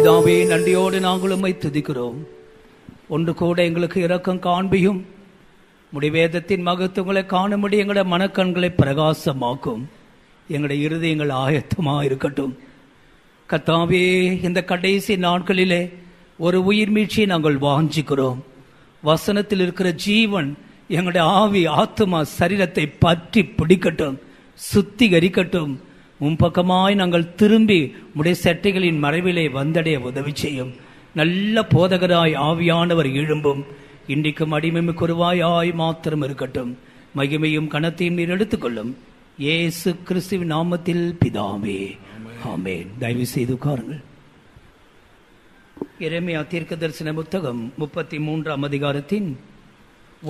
பிதாவே, நன்றியோடு நாங்கள் உம்மை துதிக்கிறோம். ஒன்று கூட எங்களுக்கு இரக்கம் காண்பியும், முடிவேதத்தின் மகத்துவங்களை காணும்படி எங்களுடைய மனக்கண்களை பிரகாசமாக்கும், எங்களுடைய இருதயங்கள் ஆயத்தமாக இருக்கட்டும். கர்த்தாவே, இந்த கடைசி நாட்களிலே ஒரு உயிர் மீட்சியை நாங்கள் வாஞ்சிக்கிறோம். வசனத்தில் இருக்கிற ஜீவன் எங்களுடைய ஆவி, ஆத்துமா, சரீரத்தை பற்றி பிடிக்கட்டும், சுத்திகரிக்கட்டும். முன்பக்கமாய் நாங்கள் திரும்பி உடைய சட்டைகளின் மறைவிலே வந்தடைய உதவி செய்யும். நல்ல போதகராய் ஆவியானவர் எழும்பும். இன்றைக்கும் அடிமை குருவாயாய் மாத்திரம் இருக்கட்டும். மகிமையும் கனத்தையும் நீர் எடுத்துக்கொள்ளும். இயேசு கிறிஸ்துவின் நாமத்தில் பிதாவே, ஆமென். தயவு செய்து உட்காருங்கள். எரேமியா தீர்க்கதரிசன புத்தகம் 33ஆம் அதிகாரத்தின்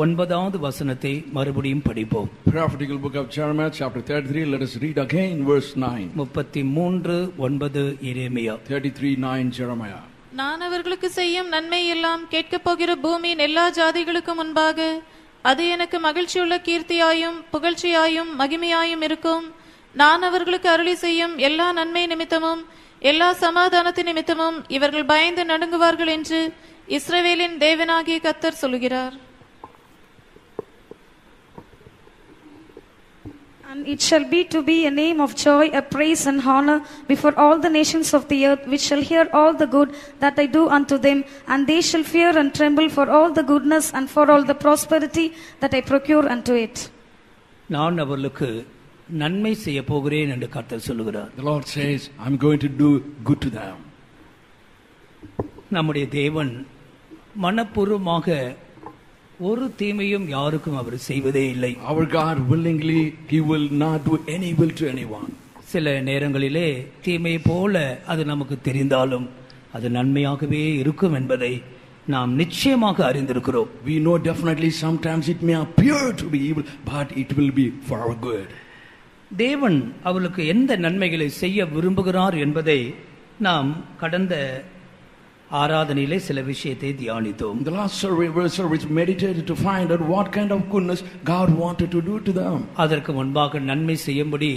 9வது வசனத்தை மறுபடியும் படிப்போம். Prophetical book of Jeremiah chapter 33. Let us read again verse 9. 33:9 Jeremiah. 33:9 Jeremiah. நான் அவர்களுக்கு செய்யும் நன்மை எல்லாம் கேட்கப் போகிற பூமியின் எல்லா ஜாதிகளுக்கும் முன்பாக அது எனக்கு மகிழ்ச்சியுள்ள கீர்த்தியாயும் புகழ்ச்சியாயும் மகிமையாயும் இருக்கும். நான் அவர்களுக்கு அருளி செய்யும் எல்லா நன்மை நிமித்தமும் எல்லா சமாதானத்தின் நிமித்தமும் இவர்கள் பயந்து நடுங்குவார்கள் என்று இஸ்ரவேலின் தேவனாகிய கர்த்தர் சொல்கிறார். And it shall be to be a name of joy, a praise and honor before all the nations of the earth, which shall hear all the good that I do unto them, and they shall fear and tremble for all the goodness and for all the prosperity that I procure unto it. நான் அவர்களுக்கு நன்மை செய்ய போகிறேன் என்று கர்த்தர் சொல்கிறார். The Lord says, I'm going to do good to them. நம்முடைய தேவன் மனப்பூர்வமாக ஒரு தீமையும் யாருக்கும் அவர் செய்வதே இல்லை. Our God willingly, He will not do any will to anyone. சில நேரங்களிலே தீமை போல அது நமக்கு தெரிந்தாலும் அது நன்மையாகவே இருக்கும் என்பதை நாம் நிச்சயமாக அறிந்திருக்கிறோம். We know definitely sometimes it may appear to be evil, but it will be for our good. தேவன் அவளுக்கு எந்த நன்மைகளை செய்ய விரும்புகிறார் என்பதை நாம் கடந்த ஆராதனையிலே சில விஷயத்தை தியானித்தோம். The last service meditated to find out what kind of goodness God wanted to do to them. அதற்கு முன்பாக நன்மை செய்யும்படி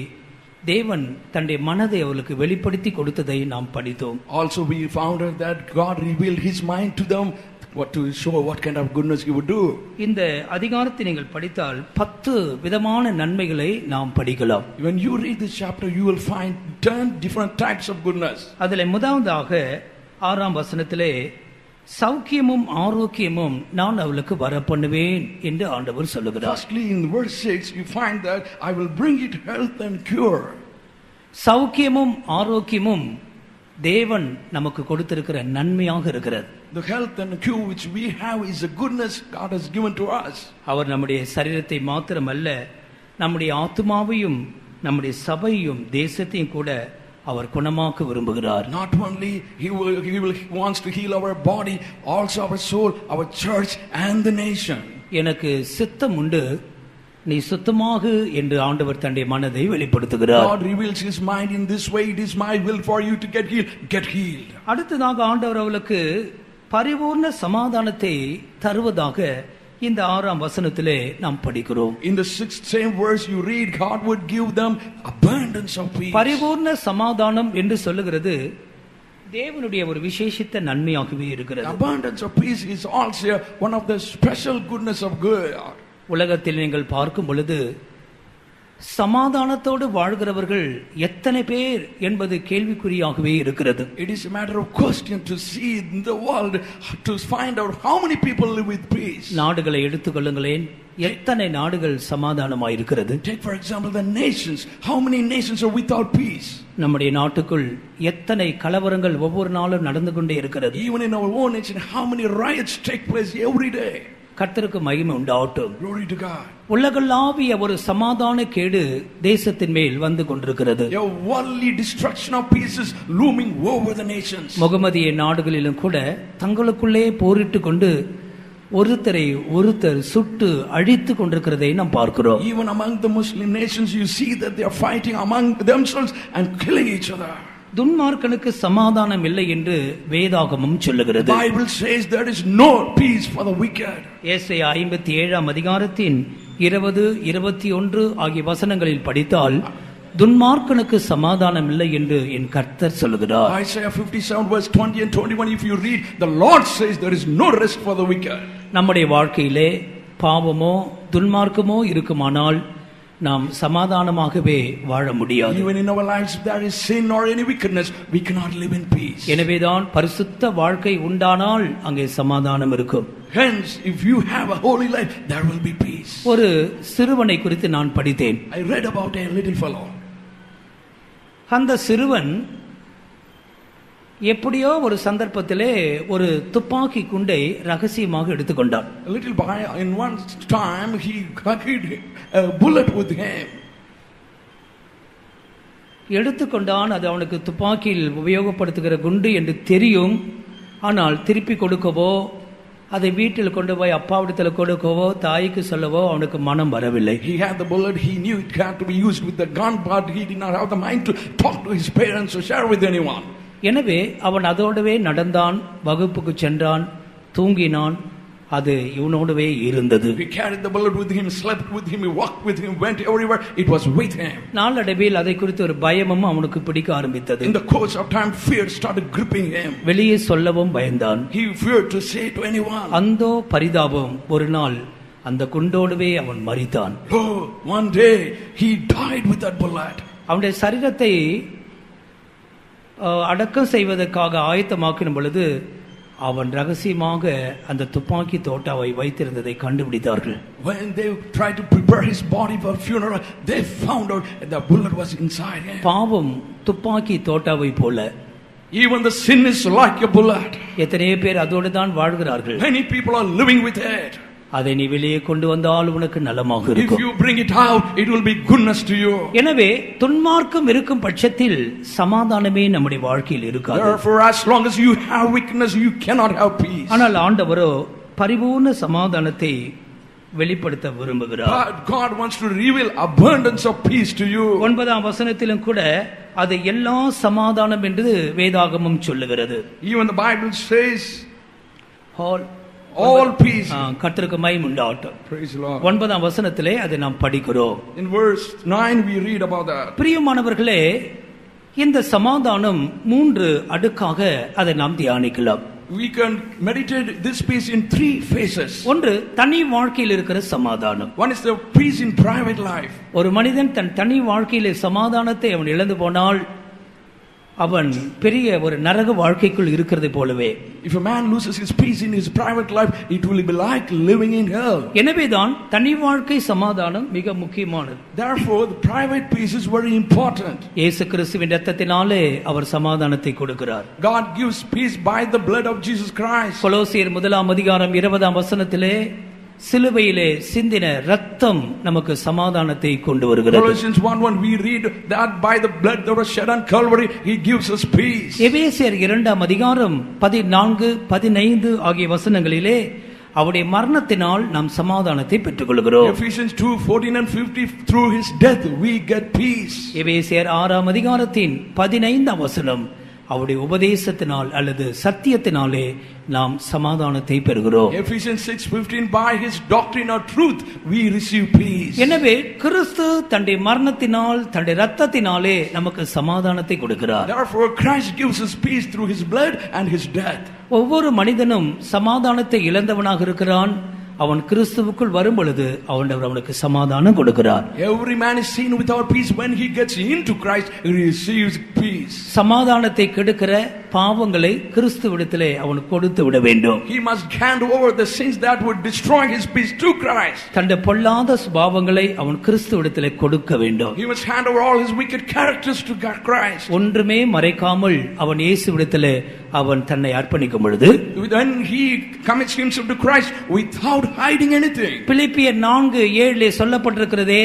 தேவன் தன்னுடைய மனதை அவளுக்கு வெளிப்படுத்தி கொடுத்ததை நாம் படித்தோம். Also we found out that God revealed His mind to them, what to show what kind of goodness He would do. இந்த அதிகாரத்தை நீங்கள் படித்தால் 10 விதமான நன்மைகளை நாம் படிக்கலாம். When you read this chapter, you will find 10 different types of goodness. அதில் முதலாவதாக 6ஆம் வசனத்திலே சௌக்கியமும் ஆரோக்கியமும் நான் அவளுக்கு வரப்பண்ணுவேன் என்று ஆண்டவர் சொல்லுகிறார். Firstly, in verse 6, you find that I will bring it health and cure. சௌக்கியமும் ஆரோக்கியமும் தேவன் நமக்கு கொடுத்திருக்கிற நன்மையாக இருக்கிறது. The health and cure which we have is a goodness God has given to us. அவர் நம்முடைய சரீரத்தை மாத்திரமல்ல, நம்முடைய ஆத்துமாவையும் நம்முடைய சபையும் தேசத்தையும் கூட அவர் குணமாக்க விரும்புகிறார். Not only he wants to heal our body, also our soul, our church and the nation. எனக்கு சித்தம் உண்டு, நீ சுத்தமாக என்று ஆண்டவர் தன்னுடைய மனதை வெளிப்படுத்துகிறார். God reveals His mind in this way. It is my will for you to get healed. Get healed. அடுத்ததாக ஆண்டவர் அவளுக்கு பரிபூர்ண சமாதானத்தை தருவதாக இந்த 6ஆம் வசனத்திலே நாம் படிக்கிறோம். In the 6th same verse you read, God would give them abundance of peace. பரிபூர்ண சமாதானம் என்று சொல்லுகிறது தேவனுடைய ஒரு விசேஷித்த நன்மையாகவே இருக்கிறது. Abundance of peace is also one of the special goodness of God. உலகத்தில் நீங்கள் பார்க்கும் பொழுது சமாதானத்தோடு வாழ்கிறவர்கள் எத்தனை பேர் என்பது கேள்விக்குறியாகவே இருக்கிறது. It is a matter of question to see in the world, to find out how many people live with peace. நாடுகளை எடுத்துக்கொள்ளுங்களேன், எத்தனை நாடுகள் சமாதானமாய் இருக்கிறது. Take for example the nations. How many nations are without peace? நம்முடைய நாட்டுக்குள் எத்தனை கலவரங்கள் ஒவ்வொரு நாளும் நடந்து கொண்டே இருக்கிறது. Even in our own nation, how many riots take place every day? கர்த்தருக்கு மகிமை உண்டாகட்டும். Glory to God. உலகளாவிய ஒரு சமாதான கேடு தேசத்தின் மேல் வந்து கொண்டிருக்கிறது. A worldly destruction of peace is looming over the nations. முகமதிய நாடுகளிலும் கூட தங்களுக்குள்ளே போரிட்டு கொண்டு ஒருத்தரை ஒருத்தர் சுட்டு அழித்து கொண்டிருக்கிறதை நாம் பார்க்கிறோம். Even among the Muslim nations you see that they are fighting among themselves and killing each other. துன்மார்க்கனுக்கு சமாதானம் இல்லை என்று வேதாகமம் சொல்லுகிறது. The Bible says there is no peace for the wicked. ஏசாயா 57ஆம் அதிகாரத்தின் 20, 21 ஆகிய வசனங்களில் படித்தால் துன்மார்க்கனுக்கு சமாதானம் இல்லை என்று என் கர்த்தர் சொல்லுகிறார். Isaiah 57 verse 20 and 21, if you read, the Lord says there is no rest for the wicked. நம்முடைய வாழ்க்கையிலே பாவமோ துன்மார்க்கமோ இருக்குமானால் நாம் சமாதானமாகவே வாழ முடியாது. Even in our lives, if there is sin or any wickedness, we cannot live in peace. எனவேதான் பரிசுத்த வாழ்க்கை உண்டானால் அங்கே சமாதானம் இருக்கும். Hence, if you have a holy life, there will be peace. ஒரு சிறுவனை குறித்து நான் படித்தேன். I read about a little fellow. அந்த சிறுவன் எப்படியோ ஒரு சந்தர்ப்பத்திலே ஒரு துப்பாக்கி குண்டை ரகசியமாக எடுத்துக்கொண்டான். A little boy, in one time, he carried a bullet with him. எடுத்துக்கொண்டான். அது அவனுக்கு துப்பாக்கியில் உபயோகப்படுத்துகிற குண்டு என்று தெரியும். ஆனால் திருப்பி கொடுக்கவோ அதை வீட்டில் கொண்டு போய் அப்பாவிடத்தில் கொடுக்கவோ தாய்க்கு சொல்லவோ அவனுக்கு மனம் வரவில்லை. He had the bullet, he knew it had to be used with the gun, but he did not have the mind to talk to his parents or share with anyone. எனவே அவன் அதோடவே நடந்தான், வகுப்புக்கு சென்றான், தூங்கினான். அது இவனோடவே இருந்தது. He carried the bullet with him, slept with him, he walked with him, went everywhere. It was with him. நாளடைவில் அதை குறித்து ஒரு பயமும் அவனுக்கு பிடிக்க ஆரம்பித்தது. In the course of time, fear started gripping him. வெளியே சொல்லவும் பயந்தான். He feared to say to anyone. அந்தோ பரிதாபம், ஒரு நாள் அந்த குண்டோடவே அவன் மரித்தான். Oh, one day he died with that bullet. அவனுடைய சரீரத்தை அடக்கம் செய்வதற்காக ஆயத்தமாக்கின பொழுது அவன் ரகசியமாக அந்த துப்பாக்கி தோட்டாவை வைத்திருந்ததை கண்டுபிடித்தார்கள். When they tried to prepare his body for funeral, they found out the bullet was inside him. பாவம் துப்பாக்கி தோட்டாவை போல. Even the sin is like a bullet. எத்தனையோ பேர் அதோடு தான் வாழ்கிறார்கள். Many people are living with it. அதை நீ வெளியே கொண்டு வந்தால் உனக்கு நலமாக If இருக்கும். you bring it out, it will be goodness to you. எனவே துன்மார்க்கம் இருக்கும் பட்சத்தில் சமாதானமே நம்முடைய வாழ்க்கையில் இருக்காது. Therefore, as long as you have weakness, you cannot have peace. ஆனால் ஆண்டவரோ பரிபூர்ண சமாதானத்தை வெளிப்படுத்த விரும்புகிறார். But God wants to reveal abundance of peace to you. 9ஆம் வசனத்திலும் கூட அது எல்லா சமாதானம் என்று வேதாகமம் சொல்லுகிறது. Even the Bible says all peace. கர்த்தருக்கு மகிமை உண்டாகட்டும். Praise the Lord. 9ஆம் வசனத்திலே அதை நாம் படிக்கிறோம். In verse 9 we read about that. பிரியமானவர்களே, இந்த சமாதானம் 3 அடுக்காக அதை நாம் தியானிக்கலாம். We can meditate this peace in 3 phases. ஒன்று தனி வாழ்க்கையில் இருக்கிற சமாதானம். One is the peace in private life. ஒரு மனிதன் தன் தனி வாழ்க்கையிலே சமாதானத்தை அவன் இழந்து போனால் அவன் பெரிய ஒரு நரக வாழ்க்கைக்குள் இருக்கிறது போலவே. If a man loses his peace in his private life, it will be like living in hell. எனவேதான் தனி வாழ்க்கை சமாதானம் மிக முக்கியமானது. Therefore, the private peace is very important. இயேசு கிறிஸ்துவின் இரத்தத்தினாலே அவர் சமாதானத்தை கொடுக்கிறார். God gives peace by the blood of Jesus Christ. கொலோசியர் 1ஆம் அதிகாரம் 20ஆம் வசனத்திலே சிலுவையிலே சிந்தின இரத்தம் நமக்கு சமாதானத்தை கொண்டு வருகிறது. Colossians 1:1 we read that by the blood that was shed on Calvary he gives us peace. எபேசியர் 2ஆம் அதிகாரம் 14, 15 ஆகிய வசனங்களிலே அவருடைய மரணத்தினால் நாம் சமாதானத்தை பெற்றுக்கொள்கிறோம். Ephesians 2:14 and 15 through his death we get peace. எபேசியர் 6ஆம் அதிகாரத்தின் 15ஆம் வசனம் அவருடைய உபதேசத்தினால் அல்லது சத்தியத்தினாலே நாம் சமாதானத்தை பெறுகிறோம். Ephesians 6:15 by his doctrine or truth we receive peace. எனவே கிறிஸ்து தன்னுடைய மரணத்தினால் தன்னுடைய இரத்தத்தினாலே நமக்கு சமாதானத்தை கொடுக்கிறார். Therefore Christ gives us peace through his blood and his death. ஒவ்வொரு மனிதனும் சமாதானத்தை இழந்தவனாக இருக்கிறான். அவன் கிறிஸ்துவுக்குள் வரும் பொழுது அவனுக்கு சமாதானம் கொடுக்கிறார். Every man is seen without peace. When he gets into Christ, he receives peace. சமாதானத்தை கெடுக்கிற பாவங்களை கிறிஸ்துவிடத்திலே அவன் கொடுத்து விட வேண்டும். He must hand over the sins that would destroy his peace to Christ. தன்னுடைய பொல்லாத சுபாவங்களை அவன் கிறிஸ்துவிடத்திலே கொடுக்க வேண்டும். He must hand over all his wicked characters to Christ. ஒன்றுமே மறைக்காமல் அவன் இயேசுவிடத்திலே அவன் தன்னை அர்ப்பணிக்கும் பொழுது when he commits himself to Christ without hiding anything. பிலிப்பியர் 4:7 சொல்லப்பட்டிருக்கிறதே,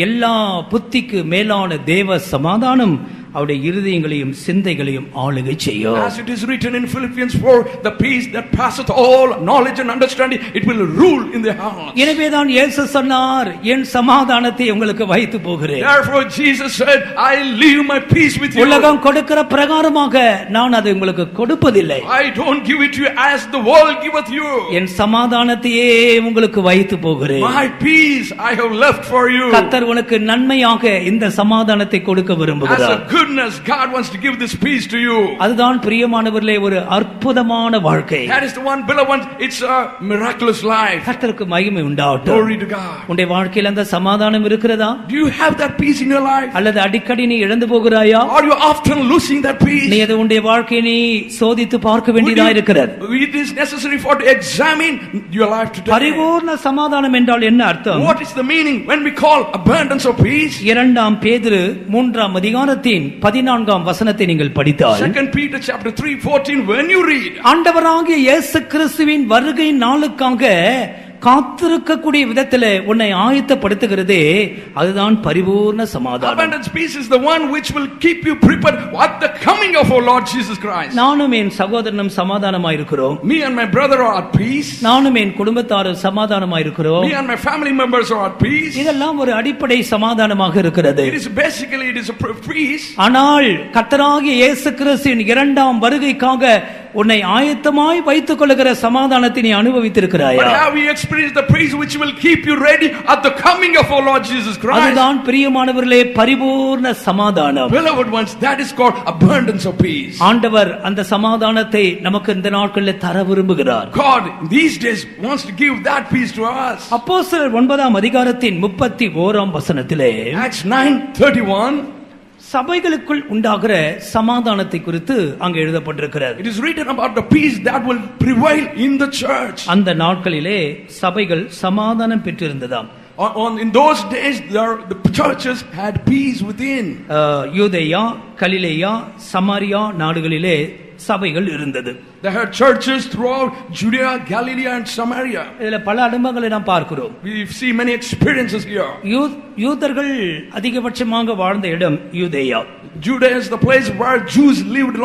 எல்லா புத்திக்கு மேலான தேவ சமாதானம் அவருடைய இருதயங்களையும் சிந்தைகளையும் ஆளுகை செய்யும். As it is written in Philippians 4, the peace that passeth all knowledge and understanding, it will rule in their hearts. எனவேதான் இயேசு சொன்னார், என் சமாதானத்தை உங்களுக்கு வைத்து போகிறேன். Therefore Jesus said, I leave my peace with you. உலகம் கொடுக்கிற பிரகாரமாக நான் அதை உங்களுக்கு கொடுப்பதில்லை. I don't give it to you as the world giveth you. என் சமாதானத்தையே உங்களுக்கு வைத்து போகிறேன். My peace I have left for you. கர்த்தர் உனக்கு நன்மையாக இந்த சமாதானத்தை கொடுக்க As விரும்புகிறார். a goodness, God wants to give this peace to you. அதுதான் பிரியமானவர்களே ஒரு அற்புதமான வாழ்க்கை. That is the one, beloved ones, it's a miraculous life. கர்த்தருக்கு மகிமை உண்டாகட்டும். Glory to God. உன்னுடைய வாழ்க்கையில் அந்த சமாதானம் இருக்கிறதா? Do you have that peace in your life? அல்லது அடிக்கடி நீ இழந்து போகிறாயா? Are you often losing that peace? நீ அது உன்னுடைய வாழ்க்கையை நீ சோதித்து பார்க்க வேண்டியதா இருக்கிறது. It is necessary for to examine your life today. பரிபூர்ண சமாதானம் என்றால் என்ன அர்த்தம்? What is the meaning when we call abundance of peace? 2 பேதுரு 3 அதிகாரத்தின் 14 வசனத்தை நீங்கள் படித்தால் 2 Peter chapter 3:14, when you read, ஆண்டவராகிய இயேசு கிறிஸ்துவின் வருகை நாளுக்காக காத்திருக்கக்கூடிய விதத்திலே உன்னை ஆயத்தப்படுத்துகிறதே அதுதான் பரிபூர்ண சமாதானம். abundance peace is the one which will keep you prepared at the coming of our Lord Jesus Christ. நானும் என் சகோதரனும் சமாதானமாய் இருக்கிறோம். Me and my brother are at peace. நானும் என் குடும்பத்தாரும் சமாதானமாய் இருக்கிறோம். Me and my family members are at peace. இதெல்லாம் ஒரு அடிப்படை சமாதானமாக இருக்கிறது. It is basically it is a peace. ஆனால் கர்த்தராகிய இயேசு கிறிஸ்துவின் 2ஆம் வருகைக்காக உன்னை ஆயத்தமாய் வைத்துக் கொள்ளுகிற சமாதானத்தை நீ அனுபவித்திருக்கிறாயா? But have you experienced the peace which will keep you ready at the coming of our Lord Jesus Christ? அதுதான் பிரியமானவர்களே பரிபூர்ண சமாதானம். Beloved ones, that is called abundance of peace. ஆண்டவர் அந்த சமாதானத்தை நமக்கு இந்த நாட்களில் தர விரும்புகிறார். God these days wants to give that peace to us. அப்போஸ்தலர் 9ஆம் அதிகாரத்தின் 31ஆம் வசனத்திலே Acts 9:31, சபைகளுக்குள் உண்டாகிற சமாதானத்தை குறித்து அங்கே எழுதப்பட்டிருக்கிறது. it is written about the peace that will prevail in the church. அந்த நாட்களிலே சபைகள் சமாதானம் பெற்றிருந்ததாம். In those days the churches had peace within. யூதேயா, கலிலேயா, சமாரியா நாடுகளிலே சபைகள் இருந்தது. They had churches throughout Judea, Galilee and Samaria. இதுல பல அனுபவங்களை நாம் பார்க்கிறோம். We see many experiences here. யூதர்கள் அதிகபட்சமாக வாழ்ந்த இடம் யூதேயா. Judea is the place where Jews lived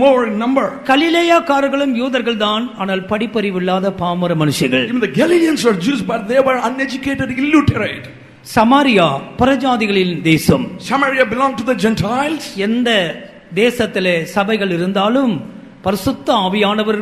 more in number. கலிலேயாக்காரர்களும் யூதர்கள் தான், ஆனால் படிப்பறிவு இல்லாத பாமர மனுஷர்கள். Even the Galileans were Jews, but they were uneducated, illiterate. Samariya புறஜாதிகளின் தேசம். Samaria belonged to the Gentiles. எந்த தேசத்திலே சபைகள் இருந்தாலும் பரிசுத்த ஆவியானவர்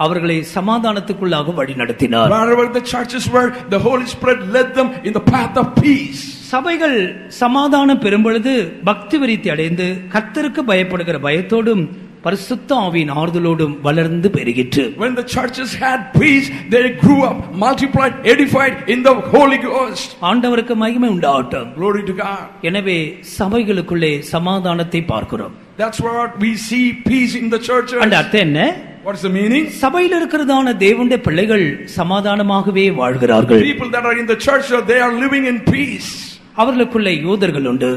அவர்களை சமாதானத்துக்குள்ளாக வழி நடத்தினார். Wherever the churches were, the Holy Spirit led them in the path of peace. சபைகள் சமாதானம் பெறும் பொழுது பக்தி விருத்தி அடைந்து கர்த்தருக்கு பயப்படுகிற பயத்தோடும் பரிசுத்த ஆவியின் ஆறுதலோடும் வளர்ந்து பெருகிற்று. When the churches had peace, they grew up, multiplied, edified in the Holy Ghost. ஆண்டவருக்கு மகிமை உண்டாகட்டும். Glory to God. எனவே சபைகளுக்குள்ளே சமாதானத்தை பார்க்கிறோம். That's what we see, peace in the churches. அந்த அர்த்தம் என்ன? What is the meaning? சபையில் இருக்கிறதான தேவனுடைய பிள்ளைகள் சமாதானமாகவே வாழ்கிறார்கள். People that are in the church, they are living in peace. அவர்களுக்குள்ளே யூதர்கள் உண்டு.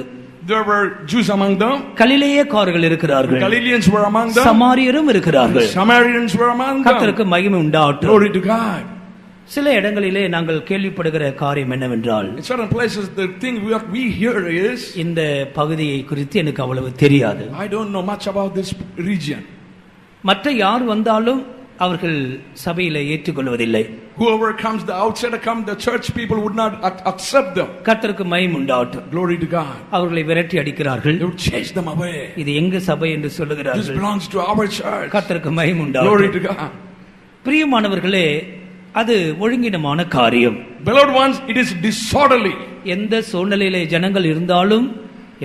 There were Jews among them. கலிலேயக்காரர்கள் இருக்கிறார்கள். Galileans were among them. சமாரியரும் இருக்கிறார்கள். Samaritans were among them. கர்த்தருக்கு மகிமை உண்டாகட்டும். Glory to God. சில இடங்களிலே நாங்கள் கேள்விப்படுகிற காரியம் என்னவென்றால், In certain places the thing we hear is, இந்த பகுதியை குறித்து எனக்கு அவ்வளவு தெரியாது. I don't know much about this region. மற்ற யார் வந்தாலும் அவர்கள் சபையிலே ஏற்றுக்கொள்வதில்லை. Whoever comes, the outsider come, the church people would not accept them. கர்த்தருக்கு மகிமை உண்டாகட்டும். Glory to God. அவர்களை விரட்டி அடிக்கிறார்கள். They would chase them away. இது எங்க சபை என்று This சொல்லுகிறார்கள். belongs to our church. கர்த்தருக்கு மகிமை Glory உண்டாகட்டும். to God. பிரியமானவர்களே, அது ஒழுங்கினமான காரியம். Beloved ones, it is disorderly. எந்த சூழ்நிலையிலே ஜனங்கள் இருந்தாலும்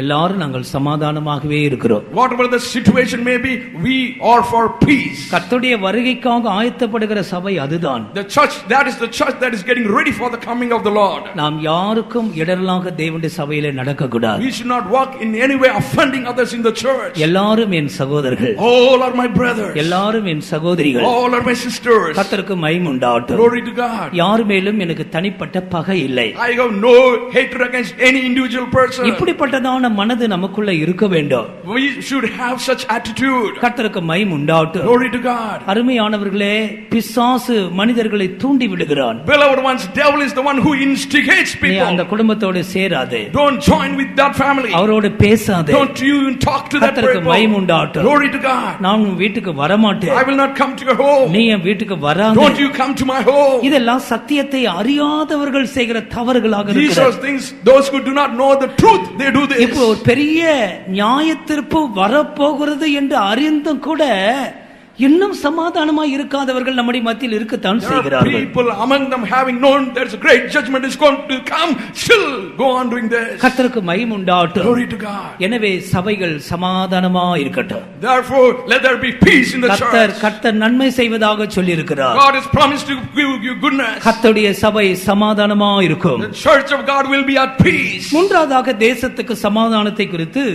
எல்லாரும் நாங்கள் சமாதானமாகவே இருக்கிறோம். Whatever the situation may be, we are for peace. கர்த்தருடைய வருகைக்காக ஆயத்தப்படுகிற சபை அதுதான். The church, that is the church that is getting ready for the coming of the Lord. நாம் யாருக்கும் இடரலாக தேவனுடைய சபையிலே நடக்க கூடாது. We should not walk in any way offending others in the church. எல்லாரும் என் சகோதரர்கள். All are my brothers. எல்லாரும் என் சகோதரிகள். All are my sisters. கர்த்தருக்கு மகிமை உண்டாகட்டும். Glory to God. யார் மேலும் எனக்கு தனிப்பட்ட பகை இல்லை. I have no hatred against any individual person. இப்படிப்பட்டதான மனது நமக்குள்ள இருக்க வேண்டும். We should have such attitude. கர்த்தருக்கு மகிமை உண்டாகட்டும். Glory to God. அருமையானவர்களே, பிசாசு மனிதர்களை தூண்டி விடுகிறான். Beloved ones, devil is the one who instigates நீ அந்த people. குடும்பத்தோடு சேராதே, Don't join with that family. அவரோடு பேசாதே. Don't you even talk to that கர்த்தருக்கு மகிமை people. உண்டாகட்டும். Glory to God. நான் உன் வீட்டுக்கு வரமாட்டேன், I will not come to your home. நீ என் வீட்டுக்கு வராதே. Don't you come to my home. இதெல்லாம் சத்தியத்தை அறியாதவர்கள் செய்கிற தவறுகளாக These are இருக்கிறது. things, those who do not know the truth, they do this. இப்போ ஒரு பெரிய நியாயத்தீர்ப்பு வரப்போகிறது என்று அறிந்தும் கூட இன்னும் சமாதானமாய் இருக்காதவர்கள் நம்முடைய மத்தியில் இருக்கத்தான் There are செய்கிறார்கள். people among them having known there's a great judgment is going to come, still go on doing this. கர்த்தருக்கு மகிமை உண்டாகட்டும். Glory to God. எனவே சபைகள் சமாதானமாய் இருக்கட்டும். Therefore, let there be peace in the church. கர்த்தர் நன்மை செய்வதாக சொல்லி இருக்கிறார். God has promised to give you goodness. கர்த்தருடைய சபை சமாதானமாய் இருக்கும். The church of God will be at peace. மூன்றாவதாக தேசத்துக்கு சமாதானத்தை குறித்து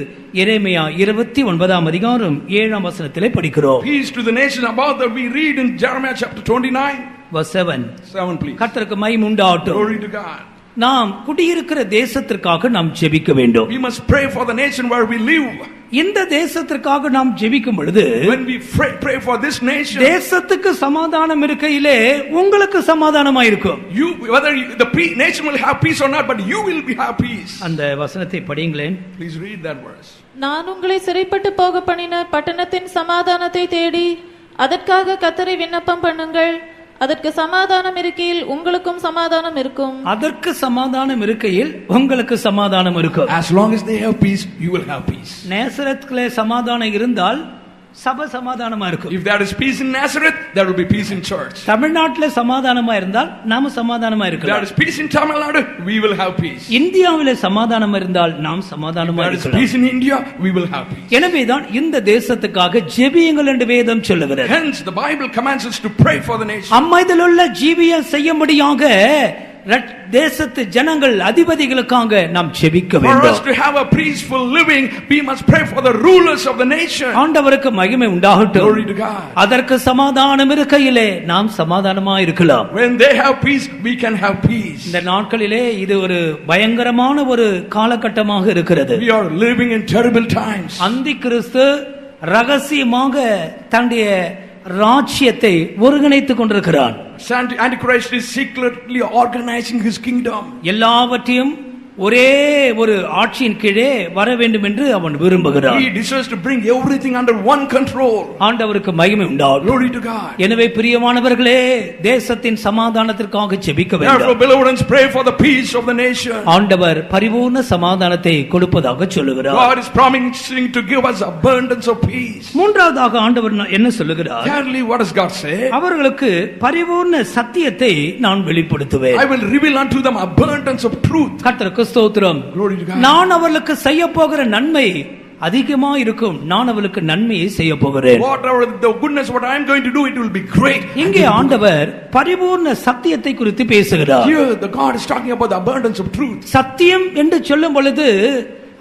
எரேமியா 29 அதிகாரம் 7 வசனத்திலே படிக்கிறோம். Peace to the nation. About that we read in Jeremiah chapter 29 verse 7. 7 please. கர்த்தருக்கு மகிமை உண்டாகட்டும். Glory to God. நாம் குடியிருக்கிற தேசத்திற்காக நாம் ஜெபிக்க வேண்டும். We must pray for the nation where we live. இந்த தேசத்திற்காக நாம் ஜெபிக்கும் பொழுது When we pray for this nation, தேசத்துக்கு சமாதானம் இருக்கையிலே உங்களுக்கு சமாதானமா இருக்கும். you whether the nation will have peace or not, but you will have peace. அந்த வசனத்தை படிங்களேன். Please read that verse. நான் உங்களை சிறைப்பட்டு போக பண்ணின பட்டணத்தின் சமாதானத்தை தேடி அதற்காக கர்த்தரை விண்ணப்பம் பண்ணுங்கள். அதற்கு சமாதானம் இருக்கையில் உங்களுக்கும் சமாதானம் இருக்கும். அதற்கு சமாதானம் இருக்கையில் உங்களுக்கு சமாதானம் இருக்கும். As long as they have peace, you will have peace. நேசரத்திலே சமாதானம் இருந்தால் சபை சமாதானமா இருக்கும். If there is peace in Nazareth, there will be peace in church. தமிழ்நாட்டிலே சமாதானமா இருந்தால் நாம சமாதானமா If there இருக்கலாம். is peace in Tamil Nadu, we will have peace. இந்தியாவிலே சமாதானம் இருந்தால் நாம் சமாதானமா If there is இருக்கலாம். peace in India, we will have peace. எனவேதான் இந்த தேசத்துக்காக ஜெபியுங்கள் என்று வேதம் சொல்லுகிறது. Hence, the Bible commands us to pray for the nation. அம்மைதலுள்ள ஜீவியம் செய்யும்படியாக தேசத்து ஜனங்கள் அதிபதிகளுக்காக நாம் ஜெபிக்க For வேண்டும். us to have a peaceful living, we must pray for the rulers of the nation. ஆண்டவருக்கு மகிமை உண்டாகட்டும். Glory to God. அதற்கு சமாதானம் இருக்கையிலே நாம் சமாதானமா இருக்கலாம். When they have peace, we can have peace. இந்த நாட்களிலே இது ஒரு பயங்கரமான ஒரு காலகட்டமாக இருக்கிறது. We are living in terrible times. அந்தி கிறிஸ்து ரகசியமாக தன்னுடைய ராஜ்யத்தை ஒருங்கிணைத்துக் கொண்டிருக்கிறான். Antichrist is secretly organizing his kingdom. எல்லாவற்றையும் ஒரே ஒரு ஆட்சியின் கீழே வர வேண்டும் என்று அவன் விரும்புகிறான். He desires to bring everything under one control. ஆண்டவருக்கு மகிமை உண்டாகட்டும். Glory to God. எனவே பிரியமானவர்களே, தேசத்தின் சமாதானத்திற்காக ஜெபிக்க Therefore, வேண்டும். beloved ones, pray for the peace of the nation. ஆண்டவர் பரிபூர்ண சமாதானத்தை கொடுப்பதாக சொல்லுகிறார். God is promising to give us abundance of peace. மூன்றாவதாக ஆண்டவர் என்ன சொல்லுகிறார்? Thirdly, what does God say? அவர்களுக்கு பரிபூர்ண சத்தியத்தை நான் வெளிப்படுத்துவேன். I will reveal unto them abundance of truth. கர்த்தருக்கு ஸ்தோத்திரம். Glory to God. நான் அவர்களுக்கு செய்ய போகிற நன்மை அதிகமா இருக்கும். நான் அவளுக்கு நன்மையை செய்ய போகிறேன். Whatever the goodness, what I am going to do, it will be great. இங்கே ஆண்டவர் பரிபூர்ண சத்தியத்தை குறித்து பேசுகிறார். Here, the God is talking about the abundance of truth. சத்தியம் என்று சொல்லும் பொழுது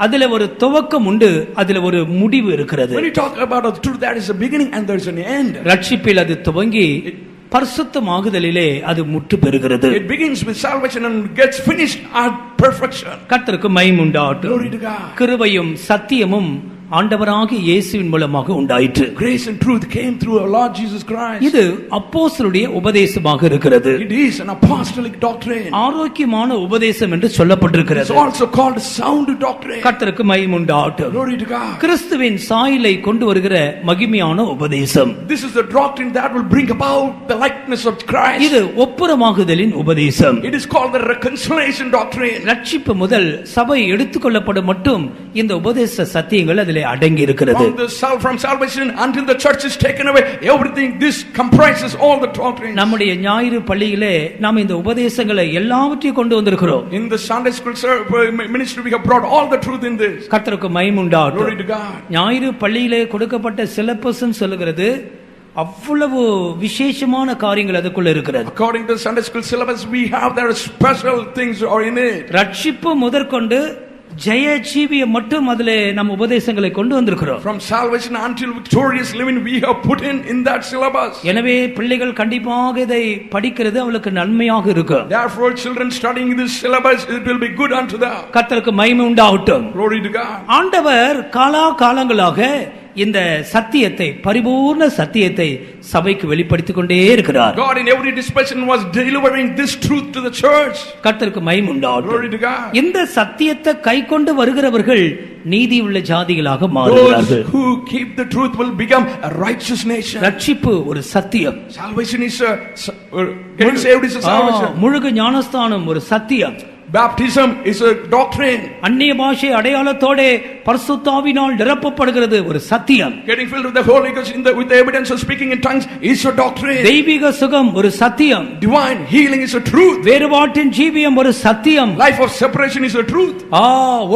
அதுல ஒரு துவக்கம் உண்டு, அதுல ஒரு முடிவு இருக்கிறது. When you talk about the truth, there is a beginning and there is an end. ரட்சிப்பில் அது துவங்கி பரிசுத்தமாகுதலிலே அது முற்று பெறுகிறது. It begins with salvation and gets finished at perfection. கர்த்தருக்கு மகிமை உண்டாகட்டும். Glory to God. கிருபையும் சத்தியமும் ஆண்டவராகிய இயேசுவின் மூலமாக உண்டாயிற்று. Grace and truth came through our Lord Jesus Christ. இது அப்போஸ்தலருடைய உபதேசமாக இருக்கிறது. It is an apostolic doctrine. ஆரோக்கியமான உபதேசம் என்று சொல்லப்பட்டிருக்கிறது. It's also called sound doctrine. கர்த்தருக்கு மகிமை உண்டாகட்டும். Glory to God. கிறிஸ்துவின் சாயலை கொண்டு வருகிற மகிமையான உபதேசம். This is the doctrine that will bring about the likeness of Christ. இது ஒப்புரமாகுதலின் உபதேசம். It is called the reconciliation doctrine. ரட்சிப்பு முதல் சபை எடுத்துக்கொள்ளப்படும் மட்டும் இந்த உபதேச சத்தியங்கள் அதிலே அடங்கி இருக்கிறது. From salvation until the church is taken away, everything this comprises all the doctrines. நம்முடைய ஞாயிறு பள்ளியிலே நாம் இந்த உபதேசங்களை எல்லாவற்றையும் கொண்டு வந்திருக்கிறோம். In the Sunday school ministry, we have brought all the truth in this. கர்த்தருக்கு மகிமை உண்டாகட்டும். Glory to God. ஞாயிறு பள்ளியிலே கொடுக்கப்பட்ட சிலபஸ் சொல்லுகிறது அவ்வளவு விசேஷமான காரியங்கள் அதுக்குள்ள இருக்கிறது. According to the Sunday school syllabus, we have there special things are in it. ரட்சிப்பு முதற்கொண்டு ஜெய ஜீவியம் மட்டும் அதிலே நம்ம உபதேசங்களை கொண்டு வந்திருக்கிறோம். From salvation until victorious living we have put in that syllabus. எனவே பிள்ளைகள் கண்டிப்பாக இதை படிக்கிறது அவளுக்கு நன்மையாக இருக்கும். Therefore children studying this syllabus, it will be good unto them. கர்த்தருக்கு மகிமை உண்டாகட்டும். Glory to God. ஆண்டவர் காலா காலங்களாக இந்த சத்தியத்தை, பரிபூர்ண சத்தியத்தை சபைக்கு வெளிப்படுத்திக் கொண்டே இருக்கிறார். God in every dispensation was delivering this truth to the church. கர்த்தருக்கு மகிமை உண்டாகட்டும். Glory to God. இந்த சத்தியத்தை கைக்கொண்டு வருகிறவர்கள் நீதியுள்ள ஜாதிகளாக மாறுகிறார்கள். Those who keep the truth will become a righteous nation. ரட்சிப்பு ஒரு சத்தியம். Salvation is getting saved is a salvation. முழுகு ஞானஸ்தானம் ஒரு சத்தியம். Baptism is a doctrine. அந்நிய பாஷை அடையாளத்தோட பரிசுத்த ஆவியினால் நிரப்பப்படுகிறது ஒரு சத்தியம். Getting filled with the Holy Ghost with the evidence of speaking in tongues is a doctrine. தெய்வீக சுகம் ஒரு சத்தியம். Divine healing is a truth. வேறுபாட்டின் ஜீவியம் ஒரு சத்தியம். Life of separation is a truth.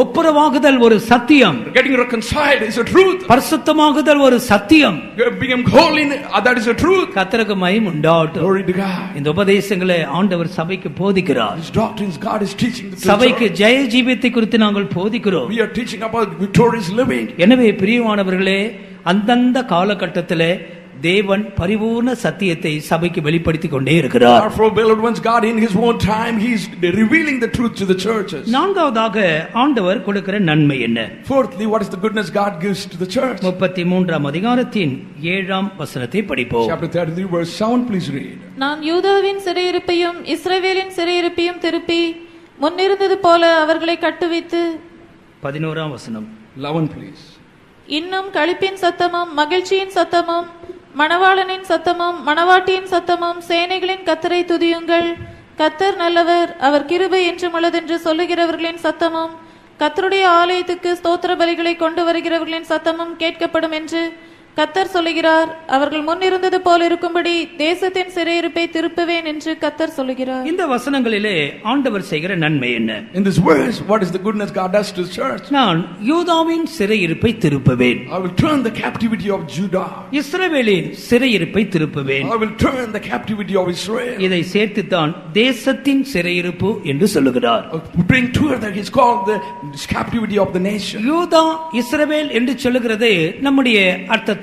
ஒப்புரவாகுதல் ஒரு சத்தியம். Getting reconciled is a truth. பரிசுத்தமாகுதல் ஒரு சத்தியம். Becoming holy, that is a truth. கர்த்தருக்கு மகிமை உண்டாகட்டும். Glory to God. இந்த உபதேசங்களை ஆண்டவர் சபைக்கு போதிக்கிறார். These doctrines God is teaching the church. சபைக்கு ஜெய ஜீவியத்தை குறித்து நாங்கள் போதிக்கிறோம். We are teaching about victorious living. எனவே பிரியமானவர்களே, அந்தந்த காலகட்டத்திலே தேவன் பரிபூர்ண சத்தியத்தை சபைக்கு வெளிப்படுத்திக் கொண்டே இருக்கிறார். Therefore, beloved ones, God in His own time He is revealing the truth to the churches. நான்காவதாக ஆண்டவர் கொடுக்கிற நன்மை என்ன? Fourthly, what is the goodness God gives to the church? 33ஆம் அதிகாரத்தின் 7ஆம் வசனத்தை படிப்போம். Chapter 33 verse 7, please read. நான் யூதாவின் சிறையிருப்பையும் இஸ்ரவேலின் சிறையிருப்பையும் திருப்பி முன்னிருந்தது போல அவர்களை கட்டுவித்து 11ஆம் வசனம் 11 please. இன்னும் களிப்பின் சத்தமும் மகிழ்ச்சியின் சத்தமும் மணவாளனின் சத்தமும் மணவாட்டியின் சத்தமும் சேனைகளின் கர்த்தரை துதியுங்கள், கர்த்தர் நல்லவர், அவர் கிருபை என்றும் உள்ளதென்று சொல்லுகிறவர்களின் சத்தமும் கர்த்தருடைய ஆலயத்துக்கு ஸ்தோத்திர பலிகளை கொண்டு வருகிறவர்களின் சத்தமும் கேட்கப்படும் என்று கர்த்தர் சொல்லுகிறார். அவர்கள் முன்னிருந்தது போல் இருக்கும்படி தேசத்தின் சிறையிருப்பை திருப்புவேன் என்று கர்த்தர் சொல்லுகிறார். இந்த வசனங்களிலே ஆண்டவர் செய்கிற நன்மை என்ன? In this verse, what is the goodness God does to the church? நான் யூதாவின் சிறையிருப்பை திருப்புவேன். I will turn the captivity of Judah. இஸ்ரவேலின் சிறையிருப்பை திருப்புவேன். I will turn the captivity of Israel. இதை சேர்த்துத்தான் தேசத்தின் சிறையிருப்பு என்று சொல்லுகிறார். Bring together, he's called the captivity of the nation. யூதா இஸ்ரவேல் என்று சொல்லுகிறது நம்முடைய அர்த்தத்தில்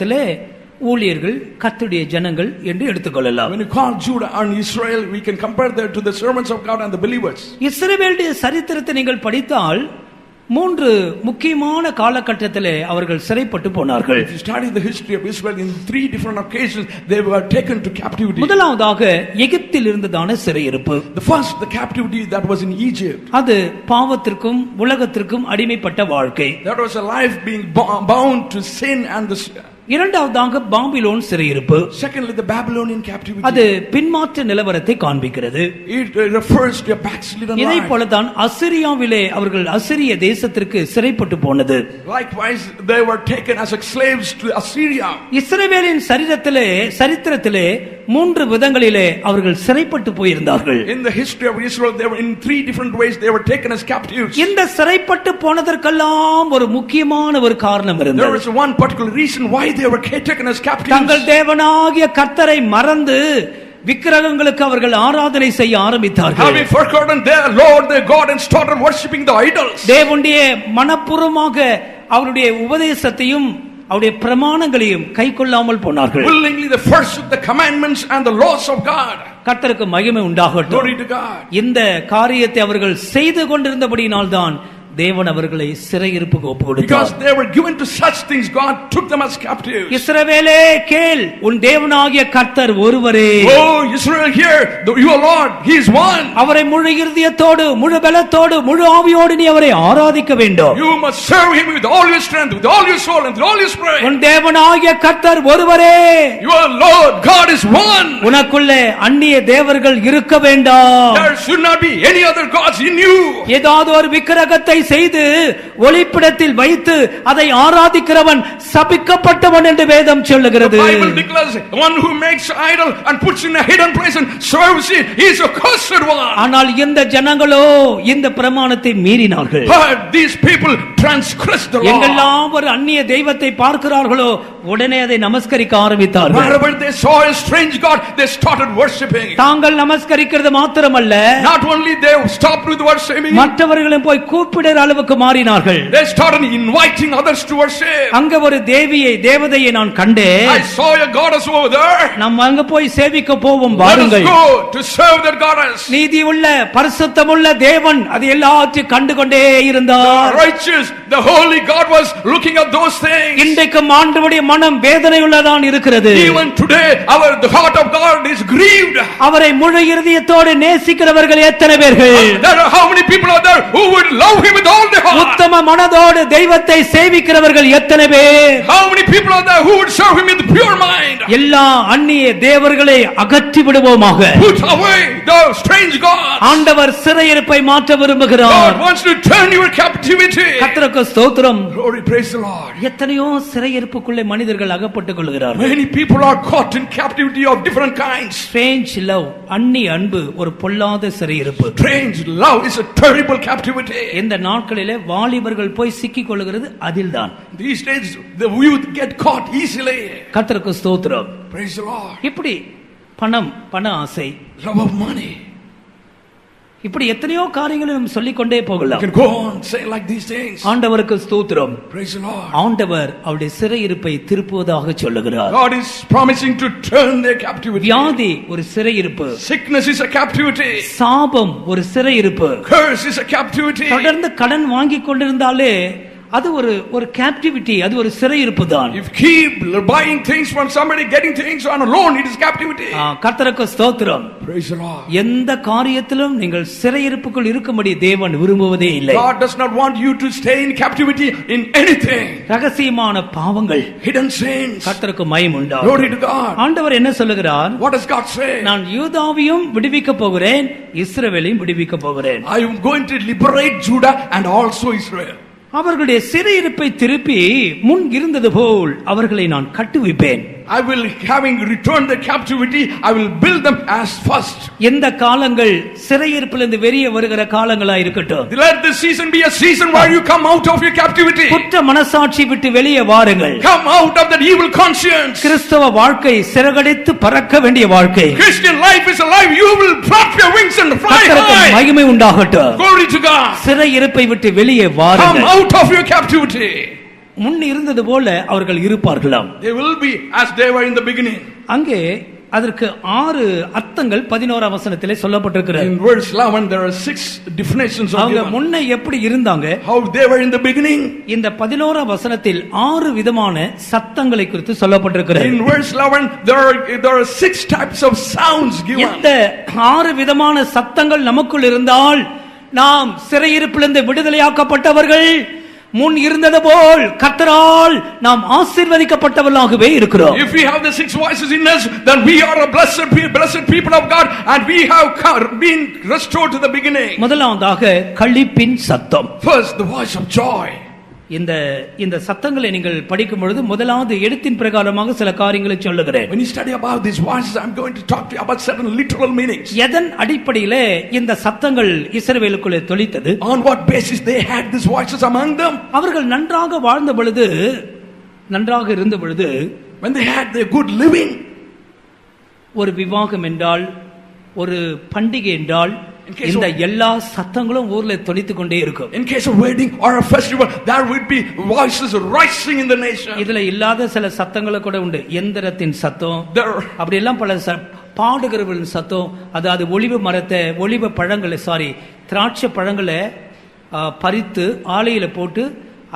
ஊழியர்கள், கர்த்தருடைய ஜனங்கள் என்று எடுத்துக்கொள்ளலாம். When you call Judah and Israel, we can compare that to the servants of God and the believers. இஸ்ரவேலுடைய சரித்திரத்தை நீங்கள் படித்தால் 3 முக்கியமான காலகட்டத்திலே அவர்கள் சிறைப்பட்டு போனார்கள். If you study the history of Israel, in 3 different occasions they were taken to captivity. முதலாவதாக எகிப்தில் இருந்ததான சிறையிருப்பு. The first, the captivity that was in Egypt. அது பாவத்திற்கும் உலகத்திற்கும் அடிமைப்பட்ட வாழ்க்கை. That was a life being bound to sin and the. இரண்டாவதாக Babylon சிறையிருப்பு. Secondly, the Babylonian captivity. அது பின்மாற்ற நிலவரத்தை காண்பிக்கிறது. It refers to a backslidden life. இதை போலதான் அசிரியாவிலே அவர்கள் அசிரிய தேசத்திற்கு சிறைப்பட்டு போனது. Likewise, they were taken as slaves to Assyria. இஸ்ரவேலின் சரித்திரத்திலே 3 விதங்களிலே அவர்கள் சிறைப்பட்டு போயிருந்தார்கள். In the history of Israel, they were in 3 different ways they were taken as captives. இந்த சிறைப்பட்டு போனதற்கெல்லாம் ஒரு முக்கியமான ஒரு காரணம் இருந்தது. There was one particular reason why they were taken as captives. தங்கள் தேவனாகிய கர்த்தரை மறந்து விக்கிரகங்களுக்கு அவர்கள் ஆராதனை செய்ய ஆரம்பித்தார்கள். Having forgotten their Lord, their God, and started worshipping the idols. தேவனுடைய மனப்பூர்வமாக அவருடைய உபதேசத்தையும் அவருடைய பிரமாணங்களையும் கைக்கொள்ளாமல் போனார்கள். Willingly they forsook the commandments and the laws of God. கர்த்தருக்கு மகிமை உண்டாகட்டும். Glory to God. இந்த காரியத்தை அவர்கள் செய்து கொண்டிருந்தபடியினால்தான் தேவன் அவர்களை சிறையிருப்புக்கு ஒப்புக்கொடுத்தார். Because they were given to such things, God took them as captives. இஸ்ரவேலே கேள், உன் தேவனாகிய கர்த்தர் ஒருவரே. Oh Israel, hear, your Lord, he is one. அவரை முழு இருதயத்தோடு, முழு பலத்தோடு, முழு ஆவியோடு நீ அவரை ஆராதிக்க வேண்டும். You must serve him with all your strength, with all your soul, and with all your spirit. உன் தேவனாகிய கர்த்தர் ஒருவரே. Your Lord God is one. உனக்குள்ளே அந்நிய தேவர்கள் இருக்க வேண்டாம். There should not be any other gods in you. ஏதாவது ஒரு விக்கிரகத்தை செய்து ஒளிப்பிடத்தில் வைத்து அதை ஆராதிக்கிறவன் சபிக்கப்பட்டவன் என்று வேதம் சொல்லுகிறது. The Bible declares one who makes idol and puts in a hidden place and serves it, he is a cursed one. ஆனால் இந்த ஜனங்களோ இந்த பிரமாணத்தை மீறினார்கள். But these people transgressed the law. எங்கெல்லாம் ஒரு அந்நிய தெய்வத்தை பார்க்கிறார்களோ உடனே அதை நமஸ்கரிக்க ஆரம்பித்தார்கள். Wherever they saw a strange god, they started worshiping. தாங்கள் நமஸ்கரிக்கிறது மாத்திரமல்ல, Not only they stopped with worshiping, மற்றவர்களும் போய் கூப்பிடுற அளவுக்கு மாறினார்கள். they started inviting others to worship. அங்க ஒரு தேவதையை நான் கண்டேன். I saw a goddess over there. நம்ம அங்க போய் சேவிக்க போவோம் Let us வாருங்கள். go to serve that goddess. நீதி உள்ள பரிசுத்தமுள்ள தேவன் அது எல்லாத்தையும் கண்டு கொண்டே இருந்தார். The righteous, the holy God was looking at those things. இன்றைக்கு ஆண்டவருடைய மனம் வேதனை உள்ளதான் இருக்கிறது. Even today the heart of God is grieved. அவரை முழு இருதயத்தோடு நேசிக்கிறவர்கள் எத்தனை பேர்கள்? There are how many people are there who would love him with all their heart? உத்தம மனதோடு தெய்வத்தை சேவிக்கிறவர்கள் எத்தனை பேர்? How many people are there who would serve him with pure mind? எல்லா அந்நிய தேவர்களை அகற்றி விடுவோமாக. Put away the strange gods. ஆண்டவர் சிறையிருப்பை மாற்ற விரும்புகிறார். God wants to turn your captivity. கர்த்தருக்கு ஸ்தோத்திரம். Glory, praise the Lord. எத்தனையோ சிறையிருப்புக்குள்ளே மனிதர்கள் அகப்பட்டுக் கொள்கிறார்கள். Many people are caught in captivity of different kinds. Strange love, அந்நிய அன்பு ஒரு பொல்லாத சிறையிருப்பு. Strange love is a terrible captivity. இந்த நாட்களிலே வாலிபர்கள் போய் சிக்கிக் கொள்கிறது அதில்தான். These days the youth get caught easily. கர்த்தருக்கு ஸ்தோத்திரம். Praise the Lord. இப்படி பண ஆசை, Love of money. இப்படி எத்தனையோ காரியங்களை நாம் சொல்லிக் கொண்டே You போகலாம். can go on saying like these things. ஆண்டவருக்கு ஸ்தோத்திரம். Praise the Lord. ஆண்டவர் அவருடைய சிறையிருப்பை திருப்புவதாக சொல்லுகிறார். God is promising to turn their captivity. வியாதி ஒரு சிறையிருப்பு, Sickness is a captivity. சாபம் ஒரு சிறையிருப்பு. Curse is a captivity. தொடர்ந்து கடன் வாங்கி கொண்டிருந்தாலே அது ஒரு கேப்டிவிட்டி, அது ஒரு சிறையிருப்பு தான். If keep buying things from somebody, getting things on a loan, it is captivity. கர்த்தருக்கு ஸ்தோத்திரம். Praise the Lord. எந்த காரியத்திலும் நீங்கள் சிறையிருப்புக்குள் இருக்கும்படி தேவன் விரும்புவதே இல்லை. God does not want you to stay in captivity in anything. ரகசியமான பாவங்கள், Hidden sins. கர்த்தருக்கு மகிமை உண்டாகும். Glory to God. ஆண்டவர் என்ன சொல்லுகிறார்? What does God say? நான் யூதாவையும் விடுவிக்க போகிறேன், இஸ்ரவேலையும் விடுவிக்க போகிறேன். I am going to liberate Judah and also Israel. அவர்களுடைய சிறையிருப்பை திருப்பி முன் இருந்தது போல் அவர்களை நான் கட்டுவிப்பேன். I will, having returned the captivity, I will build them as first. எந்த காலங்கள் சிறையிருப்பிலிருந்து வெளியே வருகிற காலங்களா இருக்கட்டும். Let this season be a season where you come out of your captivity. குற்ற மனசாட்சி விட்டு வெளியே வாருங்கள். Come out of that evil conscience. கிறிஸ்தவ வாழ்க்கை சிறகடித்து பறக்க வேண்டிய வாழ்க்கை. Christian life is a life you will flap your wings and fly கர்த்தருக்கு high. மகிமை உண்டாகட்டும். Glory to God. சிறையிருப்பை விட்டு வெளியே Come வாருங்கள். out of your captivity. முன் இருந்தது போல அவர்கள் இருப்பார்களாம். They will be as they were in the beginning. அங்கே அதற்கு 6 அர்த்தங்கள் 11ஆம் வசனத்திலே சொல்லப்பட்டிருக்கிறது. In verse 11 there are 6 definitions of அவங்க given. முன்ன எப்படி இருந்தாங்க, How they were in the beginning. இந்த 11ஆம் வசனத்தில் 6 விதமான சத்தங்களை குறித்து சொல்லப்பட்டிருக்கிறது. In verse 11 there are 6 types of sounds given. இந்த 6 விதமான சத்தங்கள் நமக்குள் இருந்தால் நாம் சிறையிருப்பிலிருந்து விடுதலையாக்கப்பட்டவர்கள், முன் இருந்தது போல் கர்த்தரால் நாம் ஆசீர்வதிக்கப்பட்டவர்களாகவே இருக்கிறோம். If we have the 6 voices in us, then we are a blessed people of God, and we have been restored to the beginning. முதலாவதாக களிப்பின் சத்தம். First, the voice of joy. இந்த சத்தங்களை நீங்கள் படிக்கும் பொழுது முதலாவது எழுத்தின் பிரகாரமாக சில காரியங்களை சொல்லுகிறேன். When you study about these voices, I'm going to talk to you about certain literal meanings. எதன் அடிப்படையிலே இந்த சத்தங்கள் இஸ்ரவேலுக்குள்ளே தொனித்தது? On what basis they had these voices among them? அவர்கள் நன்றாக வாழ்ந்த பொழுது, நன்றாக இருந்த பொழுது, when they had their good living, ஒரு விவாகம் என்றால், ஒரு பண்டிகை என்றால், இந்த எல்லா சத்தங்களும் ஊர்ல தொனித்துக் கொண்டே இருக்கும். In case of wedding or a festival, there would be voices rising in the nation. இதுல இல்லாத சில சத்தங்களும் கூட உண்டு. எந்திரத்தின் சத்தம், அப்படி எல்லாம் பல பாடுகிறவர்களின் சத்தம், அதாவது ஒலிவ பழங்களை திராட்சை பழங்களை பறித்து ஆலையில போட்டு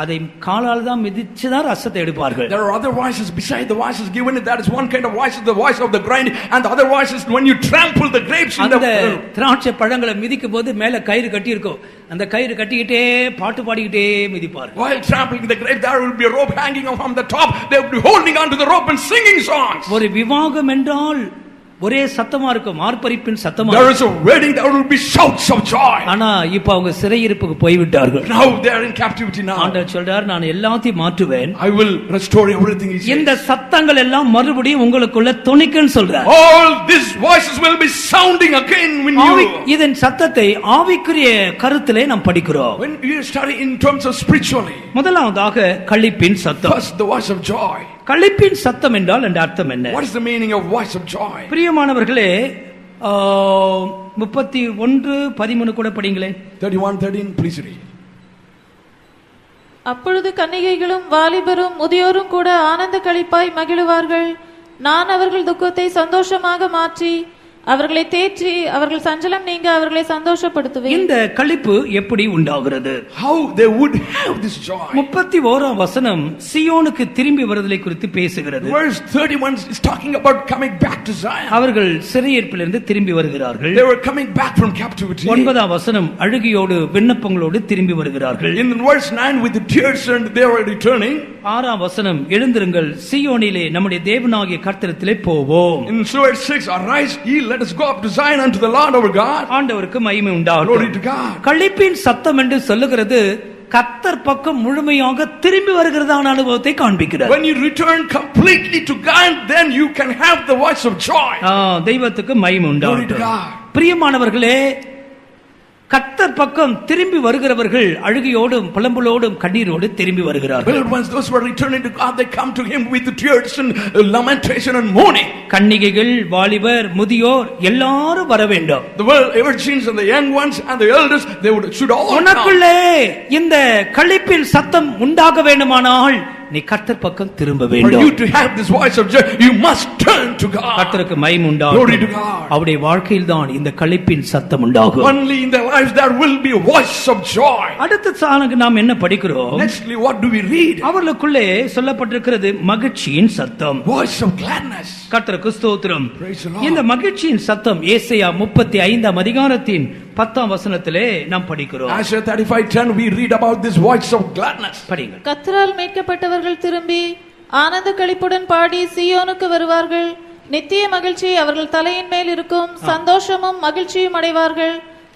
அதை காலால் தான் மிதிச்சு தான் ரசத்தை எடுப்பார்கள். There are other voices beside the voices given. That is one kind of voice, the voice of the grind, and the other voice is when you trample the grapes in the திராட்சை பழங்களை மிதிக்கும் போது மேல கயிறு கட்டி இருக்கும். அந்த கயிறு கட்டிக்கிட்டே பாட்டு பாடிக்கிட்டே மிதிப்பார்கள். While trampling the grape, there will be a rope hanging from the top. They will be holding on to the rope and singing songs. ஒரு விவாகம் என்றால் ஒரே சத்தமா இருக்கும், ஆர்ப்பரிப்பின் சத்தமா. There is a wedding, there will be shouts of joy. ஆனா இப்ப அவங்க சிறையிருப்புக்கு போய்விட்டார்கள். Now they are in captivity now. ஆண்டவர் சொல்றார், நான் எல்லாத்தையும் மாற்றுவேன், I will restore everything. He says. இந்த சத்தங்கள் எல்லாம் மறுபடியும் உங்களுக்குள்ள துணிக்குன்னு சொல்றார். All these voices will be sounding again when you. இதன் சத்தத்தை ஆவிக்குரிய கருத்திலே நாம் படிக்கிறோம். When you study in terms of spiritually. முதலாவதாக களிப்பின் சத்தம். First, the voice of joy. களிப்பின் சத்தம் என்றால் என்ற அர்த்தம் என்ன? What is the meaning of voice of joy? பிரியமானவர்களே, 31:13 கூட படிங்களேன். 31:13, please read. அப்பொழுது கன்னிகைகளும் வாலிபரும் முதியோரும் கூட ஆனந்த களிப்பாய் மகிழுவார்கள். நான் அவர்கள் துக்கத்தை சந்தோஷமாக மாற்றி அவர்களை தேற்றி அவர்கள் சஞ்சலம் நீங்க அவர்களை சந்தோஷப்படுத்துவேன். இந்த களிப்பு எப்படி உண்டாகிறது? How they would have this joy. 31ஆம் வசனம் சீயோனுக்கு திரும்பி வருதலை குறித்து பேசுகிறது. Verse 31 is talking about coming back to Zion. அவர்கள் சிறையிருப்பிலிருந்து திரும்பி வருகிறார்கள். They were coming back from captivity. 9ஆம் வசனம் அழுகையோடு விண்ணப்பங்களோடு திரும்பி வருகிறார்கள். In verse 9 with the tears and they were returning. 6ஆம் வசனம் எழுந்திருங்கள், சீயோனிலே நம்முடைய தேவனாகிய கர்த்தரிடத்திலே போவோம். In verse 6, arise ye, let us go up to Zion unto the Lord our God. ஆண்டவருக்கு மகிமை உண்டாகட்டும். Glory to God. களிப்பின் சத்தம் என்று சொல்லுகிறது கர்த்தர் பக்கம் முழுமையாக திரும்பி வருகிறதான அனுபவத்தை காண்பிக்கிறார். When you return completely to God, then you can have the voice of joy. தெய்வத்துக்கு மகிமை உண்டாகட்டும். Glory to God. பிரியமானவர்களே, கர்த்தர் பக்கம் திரும்பி வருகிறவர்கள் அழுகையோடும் புலம்பலோடும் கண்ணீரோடு திரும்பி வருகிறார்கள். Beloved ones, those who are returning to God, they come to Him with tears and lamentation and mourning. கன்னிகைகள், வாலிபர், முதியோர் எல்லாரும் வர வேண்டும். The virgins and the young ones and the elders, they should all come. உனக்குள்ளே இந்த களிப்பின் சத்தம் உண்டாக வேண்டுமானால் நீ கர்த்தர் பக்கம் திரும்ப For வேண்டும். you to have this voice of joy, you must turn to God. கர்த்தருக்கு மகிமை Glory to உண்டாகட்டும். God. அவருடைய வாழ்க்கையில் தான் இந்த களிப்பின் சத்தம் உண்டாகும். Only in their lives there will be a voice of joy. அடுத்த சானுக்கு நாம் என்ன படிக்கிறோம்? Nextly, what do we read? அவர்களுக்குள்ளே சொல்லப்பட்டிருக்கிறது மகிழ்ச்சியின் சத்தம். Voice of gladness. கர்த்தருக்கு ஸ்தோத்திரம். Praise the Lord. இந்த மகிழ்ச்சியின் சத்தம் ஏசாயா 35ஆம் அதிகாரத்தின் 10ஆம் வசனத்திலே நாம் படிக்கிறோம். Isaiah 35:10, we read about this voice of gladness. படிங்க. கர்த்தரால் மீட்கப்பட்டவர்கள் திரும்பி ஆனந்த களிப்புடன் பாடி சீயோனுக்கு வருவார்கள். நித்திய மகிழ்ச்சி அவர்கள் தலையின் மேல் இருக்கும். சந்தோஷமும் மகிழ்ச்சியும் அடைவார்கள்.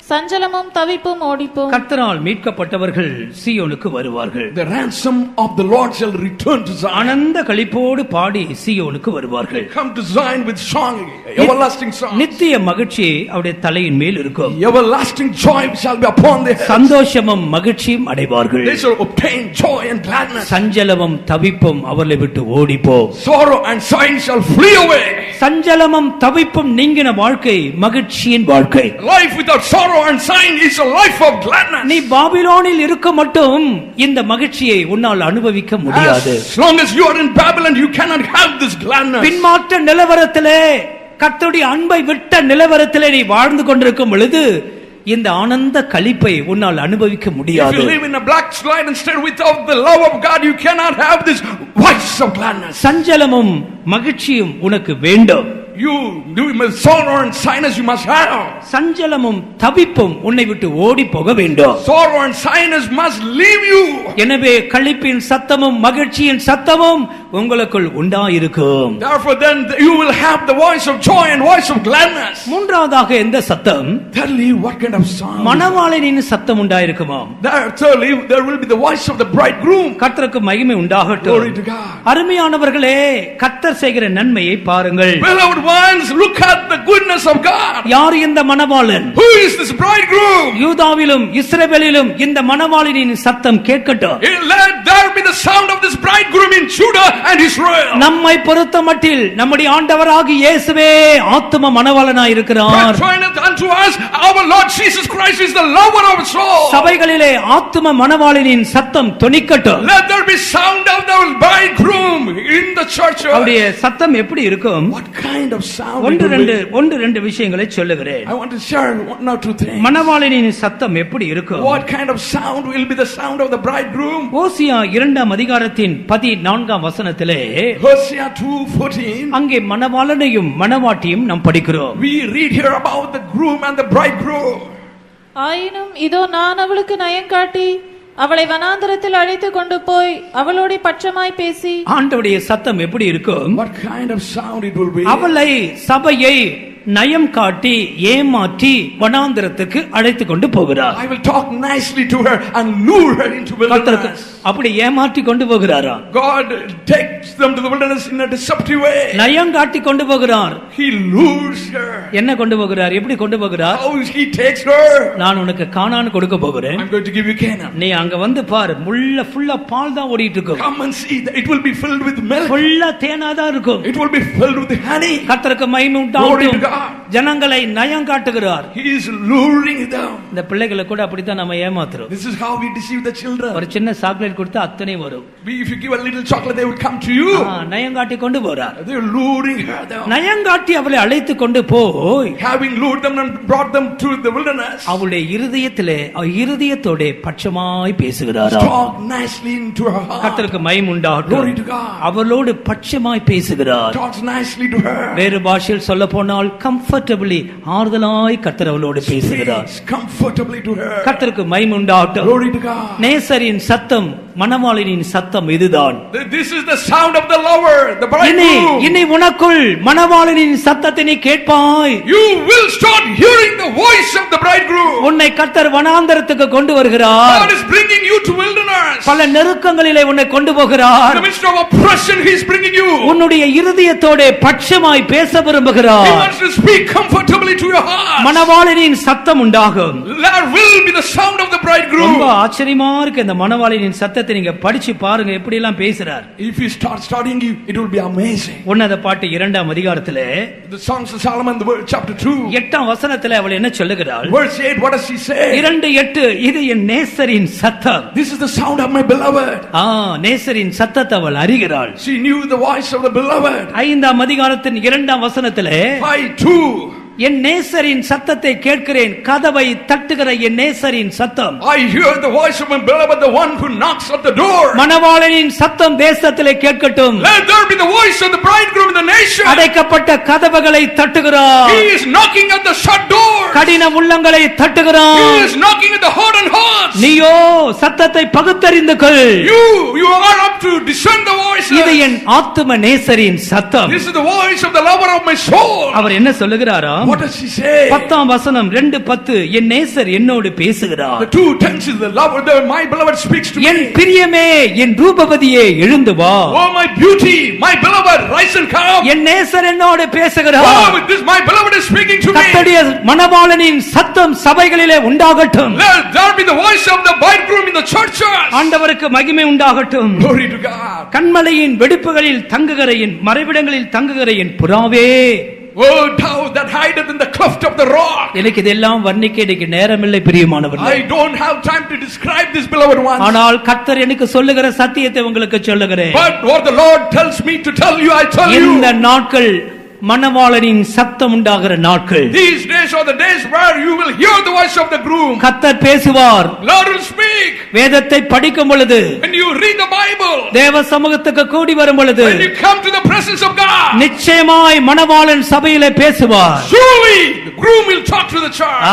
சஞ்சலமும் தவிப்பும் ஓடிப்போம். கர்த்தரால் மீட்கப்பட்டவர்கள் சீயோனுக்கு வருவார்கள். The ransom of the Lord shall return to Zion. ஆனந்த களிப்போடு பாடி சீயோனுக்கு வருவார்கள். Come to Zion with song, everlasting song. நித்திய மகிழ்ச்சி அவருடைய தலையின் மேல் இருக்கும். Everlasting joy shall be upon their heads. சந்தோஷமும் மகிழ்ச்சியும் அடைவார்கள். They shall obtain joy and gladness. சஞ்சலமும் தவிப்பும் அவர்களை விட்டு ஓடிப்போ. Sorrow and sighing shall flee away. சஞ்சலமும் தவிப்பும் நீங்கின வாழ்க்கை மகிழ்ச்சியின் வாழ்க்கை. Life without sorrow and sighing is a life of gladness. நீ பாபிலோனில் இருக்க மட்டும் இந்த மகிழ்ச்சியை உன்னால் அனுபவிக்க முடியாது. As long as you are in Babylon, you cannot have this gladness. பின்மாற்ற நிலவரத்திலே, கர்த்தருடைய அன்பை விட்ட நிலவரத்திலே நீ வாழ்ந்து கொண்டிருக்கும் பொழுது இந்த ஆனந்த களிப்பை உன்னால் அனுபவிக்க If முடியாது. you live in a black slide and stay without the love of God, you cannot have this voice of gladness. சஞ்சலமும் மகிழ்ச்சியும் உனக்கு வேண்டும். You do sorrow and sadness you must have. சஞ்சலமும் தவிப்பும் உன்னை விட்டு ஓடி போக வேண்டும். Sorrow and sadness must leave you. எனவே களிப்பின் சத்தமும் மகிழ்ச்சியின் சத்தமும் உங்களுக்குள் உண்டாயிருக்கும். Therefore then you will have the voice of joy and voice of gladness. மூன்றாவதாக எந்த சத்தம்? Thirdly, what kind of sound? மணவாளனின் சத்தம் உண்டாயிருக்குமா? Thirdly, there will be the voice of the bridegroom. கர்த்தருக்கு மகிமை உண்டாகட்டும். Glory to God. அருமையானவர்களே, கர்த்தர் செய்கிற நன்மையை பாருங்கள். Beloved ones, look at the goodness of God. யார் இந்த மணவாளன்? Who is this bridegroom? யூதாவிலும் இஸ்ரவேலிலும் இந்த மணவாளனின் சத்தம் கேட்கட்டும். Let there be the sound of this bridegroom in Judah and Israel. நம்மை பொறுத்தமட்டில் நம்முடைய ஆண்டவராகிய இயேசுவே ஆத்தும மணவாளனாய் இருக்கிறார். Unto us, our Lord Jesus Christ is the lover of our soul. சபைகளிலே ஆத்தும மணவாளனின் சத்தம் தொனிக்கட்டும். Let there be sound of the bridegroom in the church. அவருடைய சத்தம் எப்படி இருக்கும்? What kind of sound? ஒன்று ரெண்டு விஷயங்களை சொல்லுகிறேன். I want to share one or two things. மணவாளனின் சத்தம் எப்படி இருக்கும்? What kind of sound will be the sound of the bridegroom? ஓசியா 2ஆம் அதிகாரத்தின் 14ஆம் வசனத்திலே Hosea 2:14. அங்கே மணவாளனையும் மணவாட்டியும் நாம் படிக்கிறோம். We read here about the groom and the bridegroom. ஆயினும் இதோ நான் அவளுக்கு நயங்காட்டி அவளை வனாந்தரத்தில் அழைத்து கொண்டு போய் அவளோட பட்சமாய் பேசி. ஆண்டவருடைய சத்தம் எப்படி இருக்கும்? What kind of sound it will be? அவளை சபையை நயம் காட்டி ஏமாற்றி வனாந்தரத்துக்கு அழைத்து கொண்டு போகிறார். I will talk nicely to her and lure her into wilderness. அப்படி ஏமாற்றி கொண்டு போகிறாரா? God takes them to the wilderness in a deceptive way. நயம் காட்டி கொண்டு போகிறார். He lures her. என்ன கொண்டு போகிறார்? எப்படி கொண்டு போகிறார்? How he takes her? நான் உனக்கு கானான் கொடுக்க போகிறேன். I'm going to give you Canaan. நீ அங்க வந்து பாரு, முள்ள ஃபுல்லா பால் தான் ஓடிட்டு இருக்கும். Come and see that it will be filled with milk. ஃபுல்லா தேனா தான் இருக்கும். It will be filled with honey. கர்த்தருக்கு மகிமை உண்டாகட்டும். ஜனங்களை நயம் காட்டுகிறார். He is luring them. இந்த பிள்ளைகளை கூட அப்படித்தான் நம்ம ஏமாத்துறோம். This is how we deceive the children. ஒரு சின்ன சாக்லேட் கொடுத்தா அத்தனை வரும். If you give a little chocolate, they will come to you. நயம் காட்டி கொண்டு போறார். They are luring her down. நயம் காட்டி அவளை அழைத்து கொண்டு போய், having lured them and brought them to the wilderness, அவளுடைய இருதயத்திலே இருதயத்தோட பட்சமாய் பேசுகிறார். talk nicely into her heart. கர்த்தருக்கு மகிமை உண்டாகட்டும். Glory to God. அவளோடு பட்சமாய் பேசுகிறார். Talks nicely to her. வேறு பாஷையில் சொல்ல போனால் கம்ஃபர்டபிளி ஆறுதலாய் கர்த்தர் அவளோடு பேசுகிறார். Comfortably to her. கர்த்தருக்கு மகிமை உண்டாகட்டும். Glory to God. நேசரின் சத்தம், மணவாளனின் சத்தம் இதுதான். This is the sound of the lover, the bridegroom. இனி உனக்குள் மணவாளனின் சத்தத்தை நீ கேட்பாய். You will start hearing the voice of the bridegroom. உன்னை கர்த்தர் வனாந்தரத்துக்கு கொண்டு வருகிறார். God is bringing you to wilderness. பல நெருக்கங்களிலே உன்னை கொண்டு போகிறார். In the midst of oppression, he is bringing you. உன்னுடைய இருதயத்தோட பட்சமாய் பேச விரும்புகிறார். He wants to speak comfortably to your heart. மணவாளனின் சத்தம் உண்டாகும். There will be the sound of the bridegroom. ரொம்ப ஆச்சரியமா இருக்கு இந்த மணவாளனின் சத்தத்தை நீங்க படிச்சு பாருங்க எப்படி எல்லாம் பேசுறார். If you start studying it will be amazing. உன்னத பாட்டு 2ஆம் அதிகாரத்திலே, The Songs of Solomon, the chapter 2, 8ஆம் வசனத்திலே அவள் என்ன சொல்லுகிறாள்? verse 8, what does she say? 2:8 இது என் நேசரின் சத்தம். This is the sound of my beloved. நேசரின் சத்தத்தை அவள் அறிகிறாள். She knew the voice of the beloved. 5ஆம் அதிகாரத்தின் 2ஆம் வசனத்திலே, 5:2, என் நேசரின் சத்தத்தை கேட்கிறேன், கதவை தட்டுகிற என் நேசரின் சத்தம். I hear the voice of my beloved, the one who knocks at the door. மணவாளனின் சத்தம் தேசத்திலே கேட்கட்டும். Let there be the voice of the bridegroom in the nation. அடைக்கப்பட்ட கதவுகளை தட்டுகிறார். He is knocking at the shut doors. கடின உள்ளங்களை தட்டுகிறார். He is knocking at the hardened hearts. நீயோ சத்தத்தை பகுத்தறிந்து கொள். You are up to discern the voice. இது என் ஆத்தும நேசரின் சத்தம். This is the voice of the lover of my soul. அவர் என்ன சொல்லுகிறாரா? What does she say? 10ஆம் வசனம் 2:10 என் நேசர் என்னோடு பேசுகிறார். The 2:10 is the lover, my beloved speaks to me. என் பிரியமே, என் ரூபவதியே எழுந்து வா. Oh my beauty, my beloved, rise and come. என் நேசர் என்னோடு பேசுகிறார். Oh, with this my beloved is speaking to me. கர்த்தருடைய மணவாளனின் சத்தம் சபைகளிலே உண்டாகட்டும். Let there be the voice of the bridegroom in the churches. ஆண்டவருக்கு மகிமை உண்டாகட்டும். Glory to God. கண்மலையின் வெடிப்புகளில் தங்குகிற என் மறைவிடங்களில் தங்குகிற என் புறாவே. Oh, thou that hideth in the cleft of the rock. எனக்கு இதெல்லாம் வர்ணிக்க எனக்கு நேரமில்லை பிரியமானவர்களே. I don't have time to describe this, beloved ones. ஆனால் கர்த்தர் எனக்கு சொல்லுகிற சத்தியத்தை உங்களுக்கு சொல்லுகிறேன். But what the Lord tells me to tell you, I tell you. இந்த நாட்கள் மணவாளனின் சத்தம் உண்டாகிற நாட்கள். These days are the days where you will hear the voice of the groom. கர்த்தர் பேசுவார். Lord will speak. வேதத்தை படிக்கும் பொழுது, When you read the Bible, தேவ சமூகத்துக்கு கூடி வரும் பொழுது, when you come to the presence of God, நிச்சயமாய் மணவாளன் சபையிலே பேசுவார். surely the groom will talk to the church.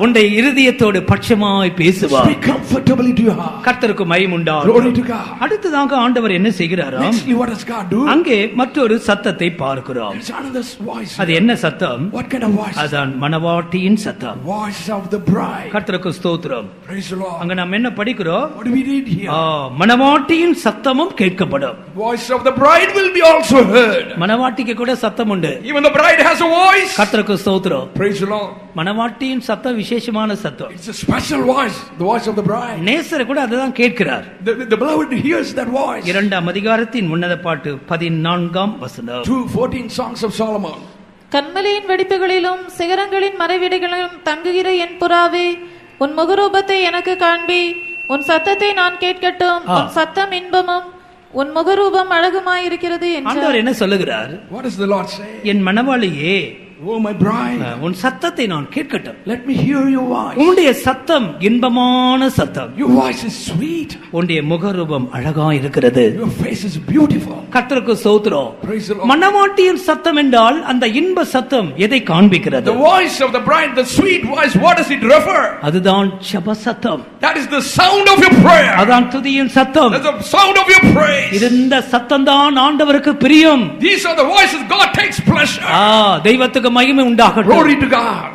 உன்னுடைய இருதயத்தோடு பட்சமாய் பேசுவார். Speak comfortably to your heart. கர்த்தருக்கு மகிமை Glory உண்டாகட்டும். to God. அடுத்ததாக ஆண்டவர் என்ன செய்கிறாராம்? Nextly, what does God do? அங்கே மற்றொரு சத்தத்தை பார்க்கிறோம். There's another voice. அது என்ன சத்தம்? What kind of voice? அதான் மணவாட்டியின் சத்தம். Voice of the bride. கர்த்தருக்கு ஸ்தோத்திரம். Praise the Lord. அங்க நாம் என்ன படிக்கிறோம்? What do we read here? மணவாட்டியின் சத்தமும் கேட்கப்படும். Voice of the bride will be also heard. மணவாட்டிக்கு கூட சத்தம் உண்டு. Even the bride has a voice. கர்த்தருக்கு ஸ்தோத்திரம். Praise the Lord. மணவாட்டியின் சத்தம் விசேஷமான சத்தம். It's a special voice, the voice of the bride. நேசர் கூட அதுதான் கேட்கிறார். The beloved hears that voice. 2ஆம் அதிகாரத்தின் உன்னத பாட்டு 14ஆம் வசனம். 2:14 Songs of Solomon. கன்மலையின் வெடிப்புகளிலும் சிகரங்களின் மறைவிடைகளிலும் தங்குகிற என் புறாவே, உன் முகரூபத்தை எனக்கு காண்பி, உன் சத்தத்தை நான் கேட்கட்டும். உன் சத்தம் இன்பமும் உன் முகரூபம் அழகுமாய் இருக்கிறது என்றார். ஆண்டவர் என்ன சொல்லுகிறார்? What does the Lord say? N மணவாளியே, Oh my bride, உன் சத்தத்தை நான் கேட்கட்டும். let me hear your voice. உன்னுடைய சத்தம் இன்பமான சத்தம். Your voice is sweet. உன்னுடைய முகரூபம் அழகா இருக்கிறது. Your face is beautiful. கர்த்தருக்கு ஸ்தோத்திரம். Praise the Lord. மணவாட்டியின் சத்தம் என்றால் அந்த இன்ப சத்தம் எதை காண்பிக்கிறது? The voice of the bride, the sweet voice, what does it refer? அதுதான் ஜெப சத்தம். That is the sound of your prayer. அதான் துதியின் சத்தம். That's the sound of your praise. இந்த சத்தம் தான் ஆண்டவருக்கு பிரியம். These are the voices God takes pleasure. தெய்வத்துக்கு மகிமை உண்டாகட்டும். Glory to God.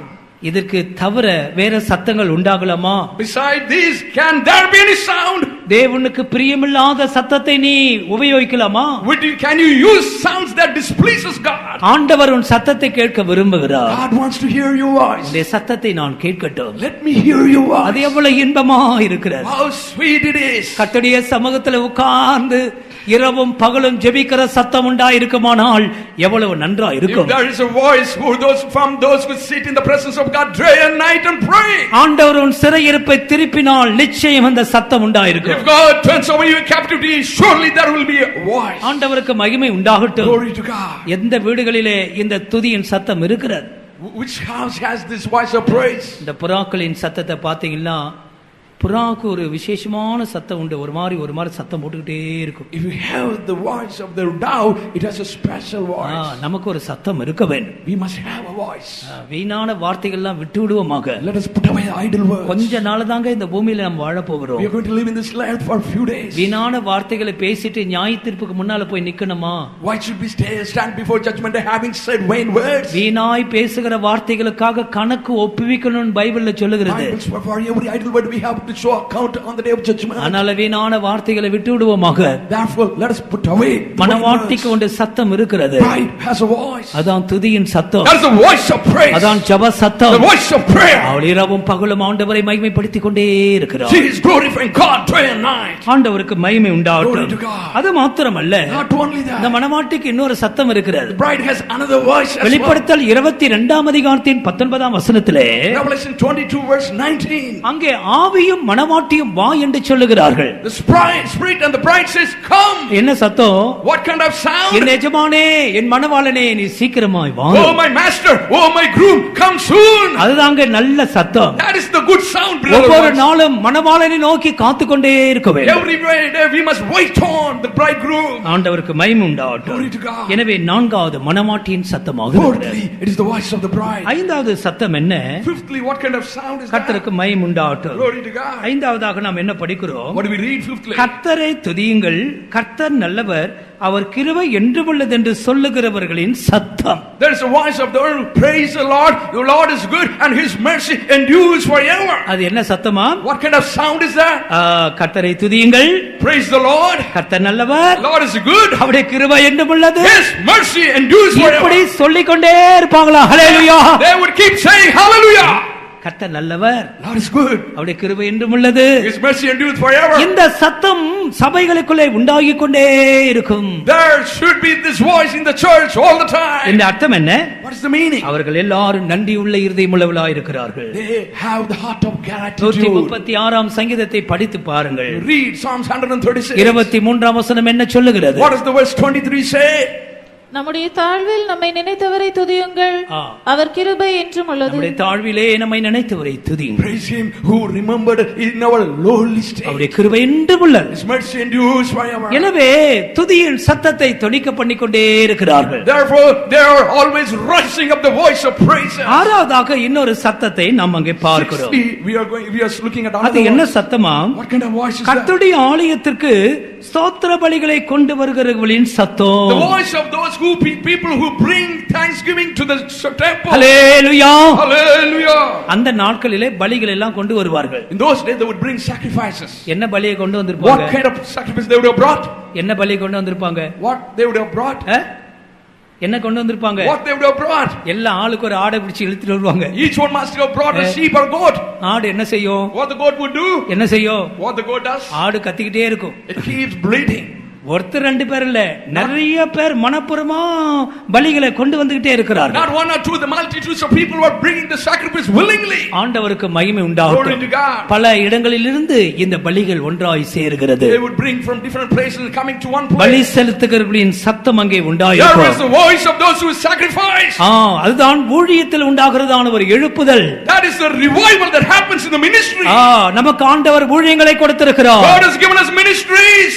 இதற்கு தவிர வேற சத்தங்கள் உண்டாகலாமா? Beside these, can there be any sound? தேவனுக்கு பிரியமில்லாத சத்தத்தை நீ உபயோகிக்கலாமா? Can you use sounds that displeases God? ஆண்டவர் உன் சத்தத்தை கேட்க விரும்புகிறார். God wants to hear your voice. இந்த சத்தத்தை நான் கேட்கட்டும். Let me hear your voice. அது எவ்வளவு இன்பமா இருக்கிறது. How sweet it is. கர்த்தருடைய சமூகத்தில் உட்கார்ந்து இரவும் பகலும் ஜெபிக்கிற சத்தம் உண்டாயிருக்குமானால் எவ்வளவு நன்றா இருக்கும். If there is a voice from those who sit in the presence of God day and night and pray. ஆண்டவர் உன் சிறையிருப்பை திருப்பினால் நிச்சயம் அந்த சத்தம் உண்டாயிருக்கும். If God turns away your captivity, surely there will be a voice. ஆண்டவருக்கு மகிமை உண்டாகட்டும். Glory to God. எந்த வீடுகளிலே இந்த துதியின் சத்தம் இருக்கிறது? Which house has this voice of praise? இந்த புறாக்களின் சத்தத்தை பார்த்தீங்கன்னா புறாக்கு ஒரு விசேஷமான சத்தம் உண்டு. ஒரு மாதிரி சத்தம் போட்டுக்கிட்டே இருக்கும். If you have the voice of the dove, it has a special voice. நமக்கு ஒரு சத்தம் இருக்க வேண்டும். We must have a voice. வீணான வார்த்தைகள் எல்லாம் விட்டு விடுவோமாக. Let us put away idle words. கொஞ்ச நாள் தாங்க இந்த பூமியில நாம் வாழ போகிறோம். We are going to live in this land for a few days. வீணான வார்த்தைகளை பேசிட்டு நியாய தீர்ப்புக்கு முன்னால போய் நிக்கணுமா? Why should we stand before judgment day having said vain words? வீணாய் பேசுகிற வார்த்தைகளுக்காக கணக்கு ஒப்புவிக்கணும்னு பைபிள்ல சொல்லுகிறது. For every idle word we have to show account on the day of judgment. அதனால வீணான வார்த்தைகளை விட்டு விடுவோமாக. Therefore let us put away. மணவாட்டிக்கு ஒரு சத்தம் இருக்கிறது. Bride has a voice. அதான் துதியின் சத்தம். That is the voice of praise. அதான் ஜெப சத்தம். The voice of prayer. அவள் இரவும் பகலும் ஆண்டவரை மகிமைப்படுத்திக் கொண்டே இருக்கிறார். She is glorifying God day and night. ஆண்டவருக்கு மகிமை உண்டாகட்டும். அது மாத்திரமல்ல, not only that, இந்த மணவாட்டிக்கு இன்னொரு சத்தம் இருக்கிறது. the bride has another voice as well. வெளிப்படுத்தல் 22ஆம் அதிகாரத்தின் 19ஆம் வசனத்திலே Revelation 22 verse 19, அங்கே ஆவியும் மணவாட்டியும் வா என்று சொல்லுகிறார்கள். the spirit and the bride says come. என்ன சத்தம்? What kind of sound? என் எஜமானே, என் மணவாளனே, நீ சீக்கிரமாய் வா. Oh my master, oh my groom, come soon. அதுதாங்க நல்ல சத்தம். That is the good sound, brother. ஒவ்வொரு நாளும் மணவாளனை நோக்கி காத்து கொண்டே இருக்க வேண்டும். Every day we must wait on the bridegroom. ஆண்டவருக்கு மகிமை உண்டாகட்டும். Glory to God. எனவே நான்காவது மணவாட்டியின் சத்தமாக Fourthly, it is the voice of the bride. ஐந்தாவது சத்தம் என்ன? Fifthly, what kind of sound is that? கர்த்தருக்கு மகிமை உண்டாகட்டும். Glory to God. ஐந்தாவதாக நாம் என்ன படிக்கிறோம்? What do we read fifthly? கர்த்தரை துதியுங்கள், கர்த்தர் நல்லவர், அவர் கிருபை என்றுமுள்ளது என்று சொல்லுகிறவர்களின் சத்தம். There is a voice of the Lord, praise the Lord, the Lord is good and his mercy endures forever. அது என்ன சத்தமா? What kind of sound is that? கர்த்தரை துதியுங்கள், praise the Lord, கர்த்தர் நல்லவர், Lord is good, அவருடைய கிருபை என்றுமுள்ளது, his mercy endures forever. இப்படி சொல்லிக் கொண்டே இருப்பாங்களா? ஹல்லேலூயா. They would keep saying hallelujah. கர்த்தர் நல்லவர், Lord is good, அவருடைய கிருபை என்றுமுள்ளது, his mercy endures forever. இந்த சத்தம் சபைகளுக்குள்ளே உண்டாகிக் கொண்டே இருக்கும். There should be this voice in the church all the time. இந்த அர்த்தம் என்ன? What is the meaning? அவர்கள் எல்லாரும் நன்றியுள்ள இருதயமுள்ளவர்களாய் இருக்கிறார்கள். They have the heart of gratitude. 136ஆம் சங்கீதத்தை படித்து பாருங்கள். Read Psalms 136. 23ஆம் வசனம் என்ன சொல்லுகிறது? What does the verse 23 say? நம்முடைய தாழ்வில் நம்மை நினைத்தவரை துதியுங்கள், அவர் கிருபை என்றும் உள்ளது. நம்முடைய தாழ்விலே நம்மை நினைத்தவரை துதியுங்கள். Praise him who remembered in our lowly state. அவருடைய கிருபை என்றும் உள்ளது. His mercy endures forever. எனவே துதியின் சத்தத்தை தொனிக்க பண்ணிக்கொண்டே இருக்கிறார்கள். Therefore they are always raising up the voice of praise. ஆறாவதாக இன்னொரு சத்தத்தை நாம் அங்கே பார்க்கிறோம். We are looking at அது என்ன சத்தமா? What kind of voice is that? கர்த்தருடைய ஆலயத்திற்கு ஸ்தோத்திர பலிகளை கொண்டு வருகிறவர்களின் சத்தம். The voice of those people who bring thanksgiving to the temple. Hallelujah. Hallelujah. அந்த நாட்களிலே பலிகள் எல்லாம் கொண்டு வருவார்கள். In those days they would bring sacrifices. என்ன பலியை கொண்டு வந்திருப்பாங்க? What kind of sacrifice they would have brought? என்ன பலியை கொண்டு வந்திருப்பாங்க? What they would have brought? என்ன கொண்டு வந்திருப்பாங்க? What they would have brought? எல்லா ஆளுக்கு ஒரு ஆடை பிடிச்சு இழுத்துட்டு வருவாங்க. Each one must have brought a sheep or goat. ஆடு என்ன செய்யும்? What the goat would do? என்ன செய்யும்? What the goat does? ஆடு கத்திக்கிட்டே இருக்கும். It keeps bleating. ஒருத்தர் ரெண்டு பேர் இல்ல, நிறைய பேர் மனப்பூர்வமா பலிகளை கொண்டு வந்துகிட்டே இருக்கிறார்கள். Not one or two, the multitudes of people were bringing the sacrifice willingly. ஆண்டவருக்கு மகிமை Glory உண்டாகட்டும். to God. பல இடங்களிலிருந்து இந்த பலிகள் ஒன்றாய் சேருகிறது. They would bring from different places and coming to one பலி place. செலுத்துகிறவர்களின் சத்தம் அங்கே There உண்டாயிருக்கும். is the voice of those who sacrifice. அதுதான் ஊழியத்தில் உண்டாகிறதான ஒரு எழுப்புதல். That is the revival that happens in the ministry. நமக்கு ஆண்டவர் ஊழியங்களை கொடுத்திருக்கிறார். God has given us ministries.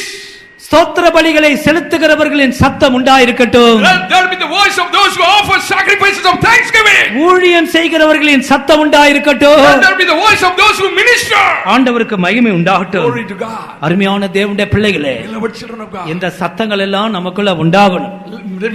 ஸ்தோத்திர பலிகளை செலுத்துகிறவர்களின் சத்தம் உண்டாயிருக்கட்டும். There will be the voice of those who offer sacrifices of thanksgiving. ஊழியம் செய்கிறவர்களின் சத்தம் உண்டாயிருக்கட்டும். There will be the voice of those who minister. ஆண்டவருக்கு மகிமை உண்டாகட்டும். Glory to God. அருமையான தேவனுடைய பிள்ளைகளே, Beloved children of God, இந்த சத்தங்கள் எல்லாம் நமக்குள்ள உண்டாகணும்.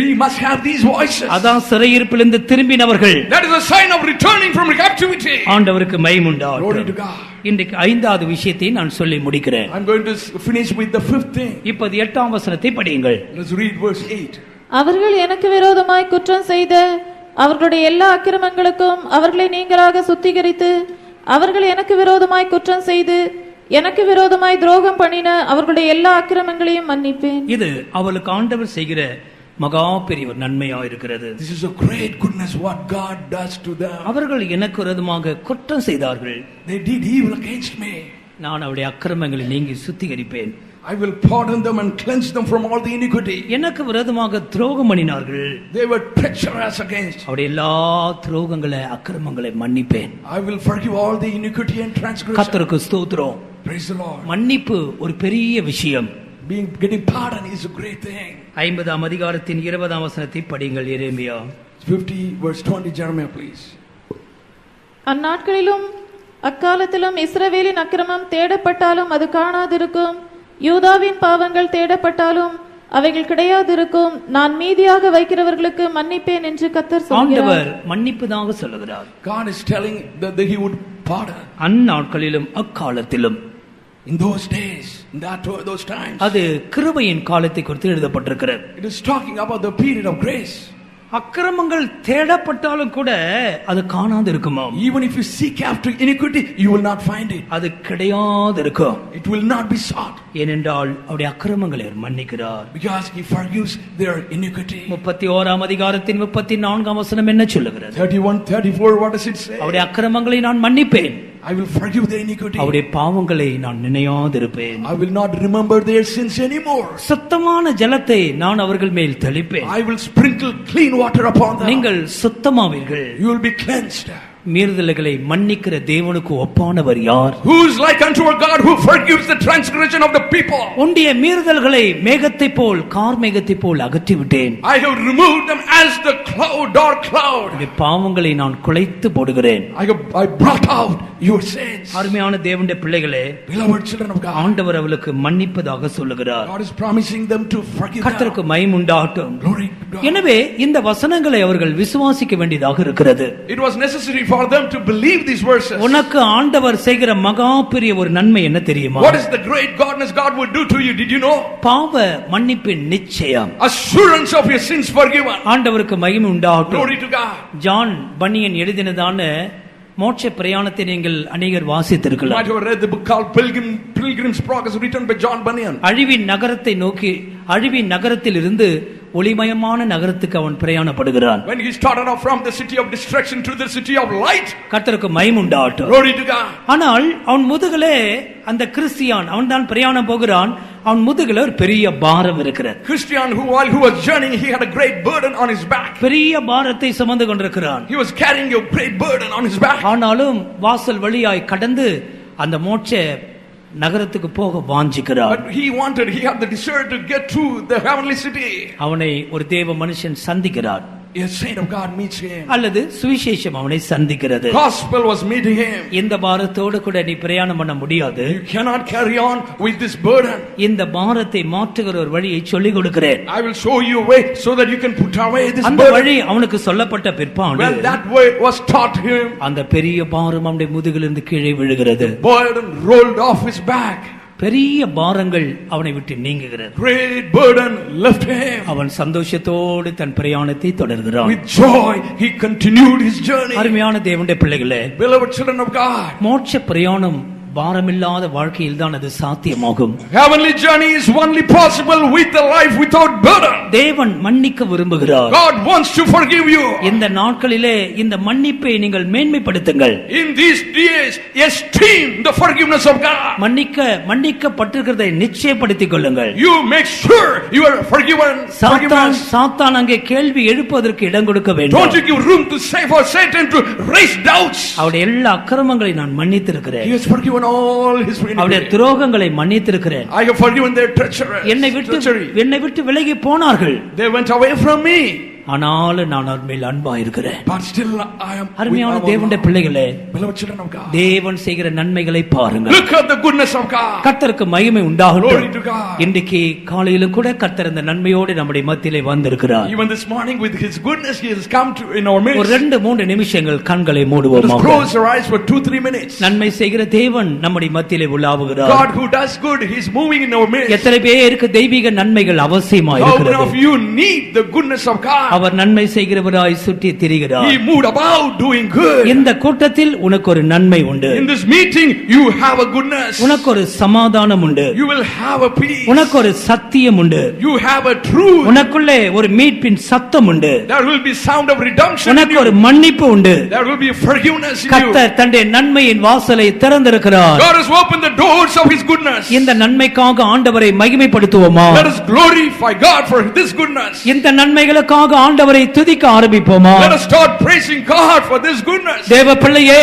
we must have these voices. அதான் சிறையிருப்பிலிருந்து திரும்பினவர்கள். That is a sign of returning from captivity. ஆண்டவருக்கு மகிமை Glory உண்டாகட்டும். to God. இன்றைக்கு ஐந்தாவது விஷயத்தை நான் சொல்லி முடிக்கிறேன். I'm going to finish with the fifth thing. இப்போது 8ஆம் வசனத்தை படியுங்கள். Let's read verse 8. அவர்கள் எனக்கு விரோதமாய் குற்றம் செய்த அவர்களுடைய எல்லா அக்கிரமங்களுக்கும் அவர்களை நீங்களாக சுத்திகரித்து, அவர்கள் எனக்கு விரோதமாய் குற்றம் செய்து எனக்கு விரோதமாய் துரோகம் பண்ணின அவர்களுடைய எல்லா அக்கிரமங்களையும் மன்னிப்பேன். இது அவளுக்கு ஆண்டவர் செய்கிற மகா பெரிய ஒரு நன்மையா இருக்கிறது. This is a great goodness what God does to them. அவர்கள் எனக்கு விரோதமாக குற்றம் செய்தார்கள். They did evil against me. நான் அவருடைய அக்கிரமங்களை நீங்கி சுத்திகரிப்பேன். I will pardon them and cleanse them from all the iniquity. எனக்கு விரோதமாக துரோகம் பண்ணினார்கள். They were treacherous against. அவருடைய எல்லா துரோகங்களை அக்கிரமங்களை மன்னிப்பேன். I will forgive all the iniquity and transgression. கர்த்தருக்கு ஸ்தோத்திரம். Praise the Lord. மன்னிப்பு ஒரு பெரிய விஷயம். Getting pardon is a great thing. 50ஆம் அதிகாரத்தின் 20ஆம் வசனத்தை படியுங்கள். எரேமியா 50 verse 20, Jeremiah, please. அந்நாட்களிலும் அக்காலத்திலும் இஸ்ரவேலின் அக்கிரமம் தேடப்பட்டாலும் அது காணாதிருக்கும், யூதாவின் பாவங்கள் தேடப்பட்டாலும் அவைகள் கிடையாதிருக்கும். நான் மீதியாக வைக்கிறவர்களுக்கு மன்னிப்பேன் என்று கர்த்தர் சொல்கிறார். ஆண்டவர் மன்னிப்பதாக சொல்லுகிறார். God is telling that he would pardon. அந்நாட்களிலும் அக்காலத்திலும், In those days, in those times. அது கிருபையின் காலத்தை குறித்து எழுதப்பட்டிருக்கிறது. It is talking about the period of grace. அக்கிரமங்கள் தேடப்பட்டாலும் கூட அது காணாது இருக்குமாம். Even if you seek after iniquity, you will not find it. அது கிடையாது இருக்கும். It will not be sought. ஏனென்றால் அவருடைய அக்கிரமங்களை அவர் மன்னிக்கிறார். Because he forgives their iniquity. 31ஆம் அதிகாரத்தின் 34ஆம் வசனம் என்ன சொல்லுகிறது? 31, 34, what does it say? அவருடைய அக்கிரமங்களை நான் மன்னிப்பேன், I will forgive their iniquity. அவருடைய பாவங்களை நான் நினையாதிருப்பேன். I will not remember their sins anymore. சுத்தமான ஜலத்தை நான் அவர்கள் மேல் தெளிப்பேன். I will sprinkle clean water upon them. நீங்கள் சுத்தமாவீர்கள். You will be cleansed. மீறுதல்களை மன்னிக்கிற தேவனுக்கு ஒப்பானவர் யார்? Who is like unto our God who forgives the transgression of the people? உன்னுடைய மீறுதல்களை மேகத்தை போல் கார்மேகத்தை போல் அகற்றி விட்டேன். I have removed them as the cloud, dark cloud. உன்னுடைய பாவங்களை நான் குலைத்து போடுகிறேன். I brought out your sins. அருமையான தேவனுடைய பிள்ளைகளே, Beloved children of God, ஆண்டவர் அவளுக்கு மன்னிப்பதாக சொல்லுகிறார். God is promising them to forgive them. கர்த்தருக்கு மகிமை உண்டாகட்டும். Glory to God. எனவே இந்த வசனங்களை அவர்கள் விசுவாசிக்க வேண்டியதாக இருக்கிறது. It was necessary for them to believe these verses. உனக்கு ஆண்டவர் செய்கிற மகா பெரிய ஒரு நன்மை என்ன தெரியுமா? What is the great goodness God would do to you? Did you know? பாவ மன்னிப்பின் நிச்சயம். Assurance of your sins forgiven. ஆண்டவருக்கு மகிமை உண்டாகட்டும். Glory to God. ஜான் பனியன் எழுதினதான மோட்ச பிரயாணத்தை நீங்கள் அநேகர் You வாசித்திருக்கலாம். might have read the book called Pilgrim's Progress, written by John Bunyan. அழிவின் நகரத்தை நோக்கி, அழிவின் நகரத்தில் இருந்து ஒளிமயமான நகரத்துக்கு அவன் பிரயாணப்படுகிறான். When he started off from the city of destruction to the city of light. கர்த்தருக்கு மகிமை உண்டாகட்டும். Glory to God. ஆனால் அவன் முதுகிலே அந்த கிறிஸ்தியான் அவன் தான் பிரயாணம் போகிறான். அவன் முதுகில ஒரு பெரிய பாரம் இருக்கிறது. Christian who while he was journeying he had a great burden on his back. பெரிய பாரத்தை சுமந்து கொண்டிருக்கிறான். He was carrying a great burden on his back. ஆனாலும் வாசல் வழியாய் கடந்து அந்த மோட்ச நகரத்துக்கு போக வாஞ்சிக்கிறார். But he had the desire to get to the heavenly city. அவனை ஒரு தேவ மனுஷன் சந்திக்கிறார். A saint of God meets him. அல்லது சுவிசேஷம் அவனை சந்திக்கிறது. Gospel was meeting him. இந்த பாரத்தோடு கூட நீ பிரயாணம் பண்ண முடியாது. You cannot carry on with this burden. இந்த பாரத்தை மாற்றுகிற ஒரு வழியை சொல்லிக் கொடுக்கிறேன். I will show you a way so that you can put away this அந்த burden. வழி அவனுக்கு சொல்லப்பட்ட பிற்பாடு When that way was taught him, அந்த பெரிய பாரம் அவனுடைய முதுகிலிருந்து கீழே விழுகிறது. burden rolled off his back. பெரிய பாரங்கள் அவனை விட்டு நீங்குகிறது. Great burden left him. அவன் சந்தோஷத்தோடு தன் பிரயாணத்தை தொடர்கிறான். With joy he continued his journey. அருமையான தேவனுடைய பிள்ளைகளே, Beloved children of God, மோட்ச பிரயாணம் பாரமில்லாத வாழ்க்கையில் தான் அது சாத்தியமாகும். Heavenly journey is only possible with a life without burden. தேவன் மன்னிக்க விரும்புகிறார். God wants to forgive you. இந்த நாட்களிலே இந்த மன்னிப்பை நீங்கள் மேன்மைப்படுத்துங்கள். In these days, esteem the forgiveness of God. மன்னிக்கப்பட்டிருக்கிறதை நிச்சயப்படுத்திக் கொள்ளுங்கள். You make sure you are forgiven. சாத்தான் அங்கே கேள்வி எழுப்புவதற்கு இடம் கொடுக்க வேண்டும். Don't you give room to say for Satan to raise doubts. அவருடைய எல்லா அக்கிரமங்களை நான் மன்னித்திருக்கிறேன். He has forgiven all his iniquities. அவருடைய துரோகங்களை மன்னித்திருக்கிறேன். I have forgiven their treachery. என்னை விட்டு விலகி போனார்கள். They went away from me. ஆனாலும் நான் அவர் மேல் அன்பா இருக்கிறேன். But still I am. அருமையான தேவனுடைய பிள்ளைகளே, beloved children of God, தேவன் செய்கிற நன்மைகளை பாருங்கள். Look at the goodness of God. கர்த்தருக்கு மகிமை உண்டாகட்டும். Glory to God. இன்றைக்கு காலையிலும் கூட கர்த்தர் இந்த நன்மையோடு நம்முடைய மத்தியிலே வந்திருக்கிறார். Even this morning with his goodness he has come to in our midst. ஒரு 2-3 நிமிஷங்கள் கண்களை மூடுவோமாக. Close your eyes for 2-3 minutes. நன்மை செய்கிற தேவன் நம்முடைய மத்தியிலே உலாவுகிறார். God who does good, he is moving in our midst. எத்தனை பேருக்கு தெய்வீக நன்மைகள் அவசியமாக இருக்கிறது? How many of you need the goodness of God? அவர் நன்மை செய்கிறவராய் சுற்றி திரிகிறார். He moved about doing good. இந்த கூட்டத்தில் உனக்கு ஒரு நன்மை உண்டு. In this meeting you have a goodness. உனக்கு ஒரு சமாதானம் உண்டு. You will have a peace. உனக்கு ஒரு சத்தியம் உண்டு. You have a truth. உனக்குள்ளே ஒரு மீட்பின் சத்தம் உண்டு. There will be sound of redemption. உனக்கு ஒரு மன்னிப்பு உண்டு. There will be forgiveness in you. கர்த்தர் தன்னுடைய நன்மையின் வாசலை திறந்திருக்கிறார். God has opened the doors of his goodness. இந்த நன்மைக்காக ஆண்டவரை மகிமைப்படுத்துவோமா? Let us glorify God for this goodness. இந்த நன்மைகளுக்காக ஆண்டவரை துதிக்க ஆரம்பிப்போமா? Let us start praising God for this goodness. தேவ பிள்ளையே,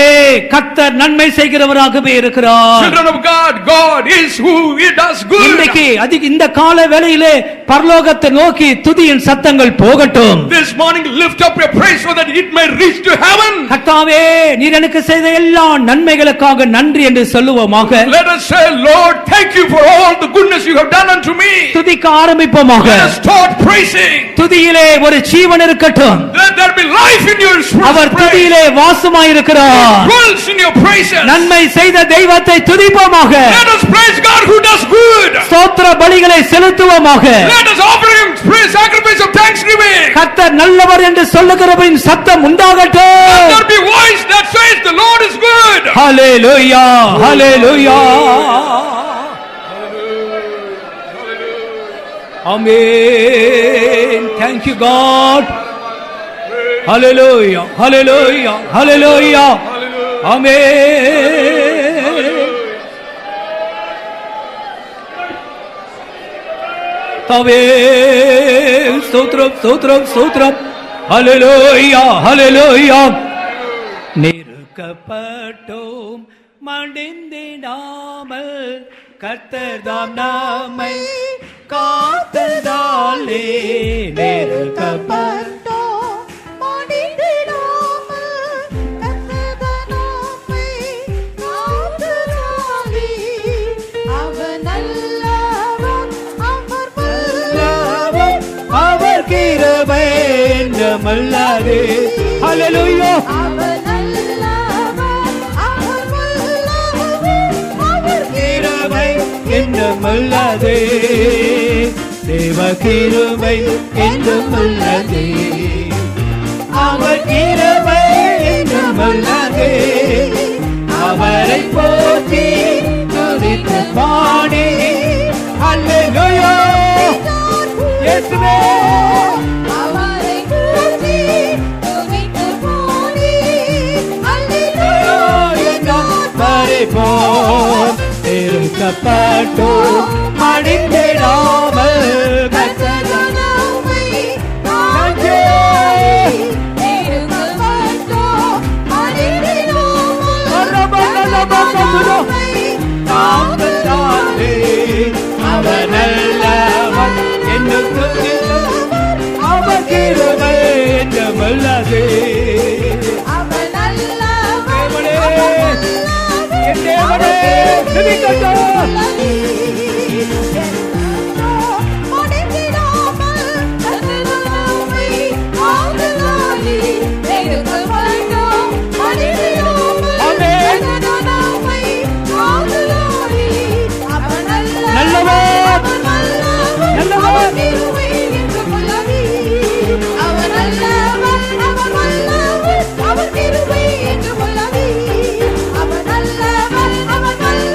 கர்த்தர் நன்மை செய்கிறவராகவே இருக்கிறார். Children of God, God is who he does good. இன்றைக்கு இந்த கால வேளையிலே பரலோகத்தை நோக்கி துதியின் சத்தங்கள் போகட்டும். This morning lift up your praise so that it may reach to heaven. கர்த்தாவே, நீர் எனக்கு செய்த எல்லா நன்மைகளுக்காக நன்றி என்று சொல்லுவோமாக. Let us say, Lord, thank you for all the goodness you have done unto me. துதிக்க ஆரம்பிப்போமாக. Let us start praising. துதியிலே ஒரு ஜீவன் இருக்கட்டும். Let there be life in your spirit. அவர் துதியிலே வாசமாய் இருக்கிறார். Dwells in your praises. நன்மை செய்த தெய்வத்தை துதிப்போமாக. Let us praise God who does good. ஸ்தோத்திர பலிகளை செலுத்துவோமாக. Let us offer him praise sacrifice of thanksgiving. கர்த்தர் நல்லவர் என்று சொல்லுகிறவரின் சத்தம் உண்டாகட்டும். Let there be voice that says the Lord is good. Hallelujah, hallelujah. Amen. Thank you God. Hallelujah, hallelujah, hallelujah. Amen. Tave stotram stotram stotram. Hallelujah, hallelujah. நெருக்கப்பட்டோம் மடிந்திடாமல் கர்த்தர் தாம் நம்மை காத்ததாலே. நெருக்கப்பட்டோம் மடிந்திடாமல் கர்த்தர் தாம் நம்மை காத்ததாலே. அவர் நல்லவர், அவர் வல்லவர், அவர் கிருபை என்றுமல்லது. ஹalleluya. அவர் நல்லவர், அவர் வல்லவர், அவர் கிருபை என்றுமல்லது. தேவ கிருபை என்றுமல்லது. அவர் கிருபை என்றுமல்லது. அவரை போற்றி துதித்து பாடி ஹalleluya. இயேசுவே அவரை போற்றி துதித்து பாடி அல்லேலூயா. பரிபூர்ண இருக்கப்பட்டோம் மடிந்திடாமல் கர்த்தர் நம்மை நன்றி. நெருக்கப்பட்டோம் மடிந்திடாமல் காத்ததாலே. அவர் நல்லவர் என்று துதித்தோம். அவர் கிருபை என்றுமல்லது. அவர் நல்லவர், தேவனே, என் தேவனே, துதிக்கட்டும். மடிந்திடாமல் கர்த்தர் நம்மை காத்ததாலே. நெருக்கப்பட்டோம் மடிந்திடாமல் ஆமென். கர்த்தர் நம்மை காத்ததாலே. அவர் நல்லவர், அவர் வல்லவர், நல்லவர். அவர் கிருபை என்றும் உள்ளது. அவர் நல்லவர், அவர் வல்லவர், அவர் கிருபை என்றும் உள்ளது. அவர் நல்லவர், அவர் வல்லவர்,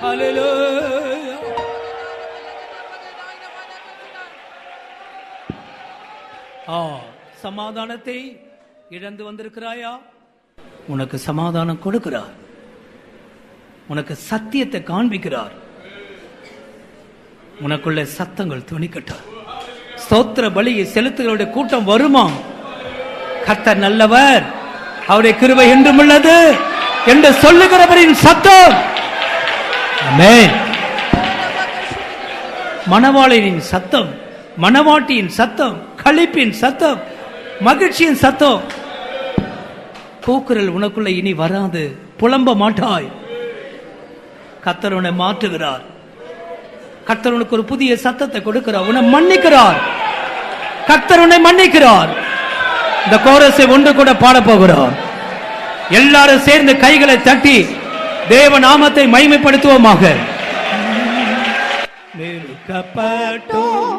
ஹalleluya. சமாதானத்தை இழந்து வந்திருக்கிறாயா? உனக்கு சமாதானம் கொடுக்கிறார். உனக்கு சத்தியத்தை காண்பிக்கிறார். உனக்குள்ள சத்தங்கள் துணிக்கட்டார். ஸ்தோத்திர பலியை செலுத்துகிறவருடைய கூட்டம் வருமா? கர்த்தர் நல்லவர், அவருடைய கிருபை என்றும் உள்ளது என்று சொல்லுகிறவரின் சத்தம். ஆமென். மணவாளனின் சத்தம், மணவாட்டியின் சத்தம், களிப்பின் சத்தம், மகிழ்ச்சியின் சத்தம். கூக்குரல் உனக்குள்ள இனி வராது. புலம்ப மாட்டாய். கர்த்தர் உன்னை மாற்றுகிறார். கர்த்தர் உனக்கு ஒரு புதிய சத்தத்தை கொடுக்கிறார். உன்னை மன்னிக்கிறார். கர்த்தர் உன்னை மன்னிக்கிறார். இந்த கோரஸை ஒன்று கூட பாட போகிறோம். எல்லாரும் சேர்ந்து கைகளை தட்டி தேவ நாமத்தை மகிமைப்படுத்துவோமாக. நெருக்கப்பட்டோம்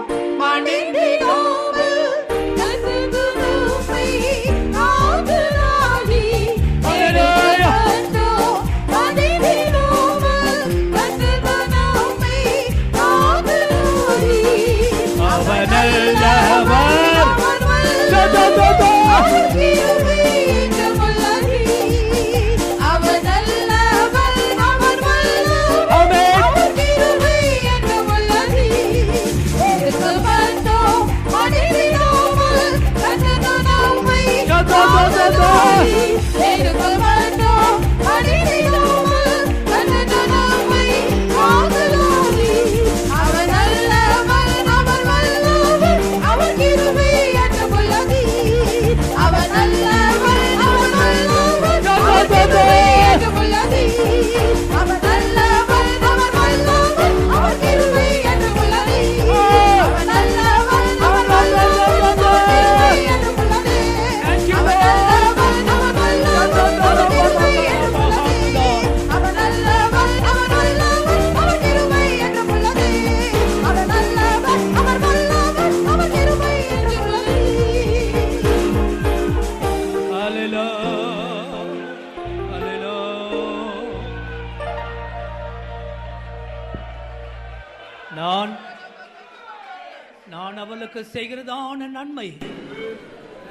நான் அவளுக்கு செய்கிறதான நன்மை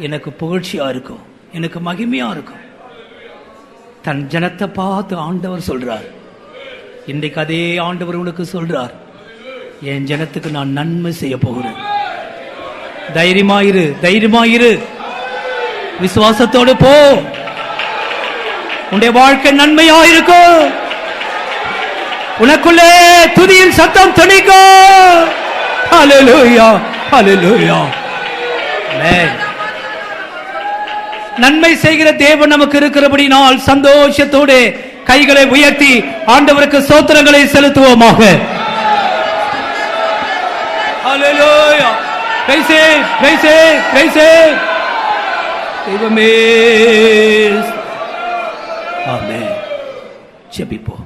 எனக்கு புகழ்ச்சியா இருக்கும், எனக்கு மகிமையா இருக்கும். தன் ஜனத்தை பார்த்து ஆண்டவர் சொல்றார். இன்றைக்கு அதே ஆண்டவர் உனக்கு சொல்றார், என் ஜனத்துக்கு நான் நன்மை செய்ய போகிறேன். தைரியமாயிரு, தைரியமாயிரு, விசுவாசத்தோடு போ. உன்னுடைய வாழ்க்கை நன்மையா இருக்கும். உனக்குள்ளே துதியின் சத்தம் துணிக்கும். ஹல்லேலூயா, ஹல்லேலூயா. ஆமென். நன்மை செய்கிற தேவன் நமக்கு இருக்கிறபடினால் சந்தோஷத்தோடு கைகளை உயர்த்தி ஆண்டவருக்கு ஸ்தோத்திரங்களை செலுத்துவோமாக. Hallelujah. Praise him, praise him, praise him. தெய்வமே. ஆமென். ஜெபிப்போம்.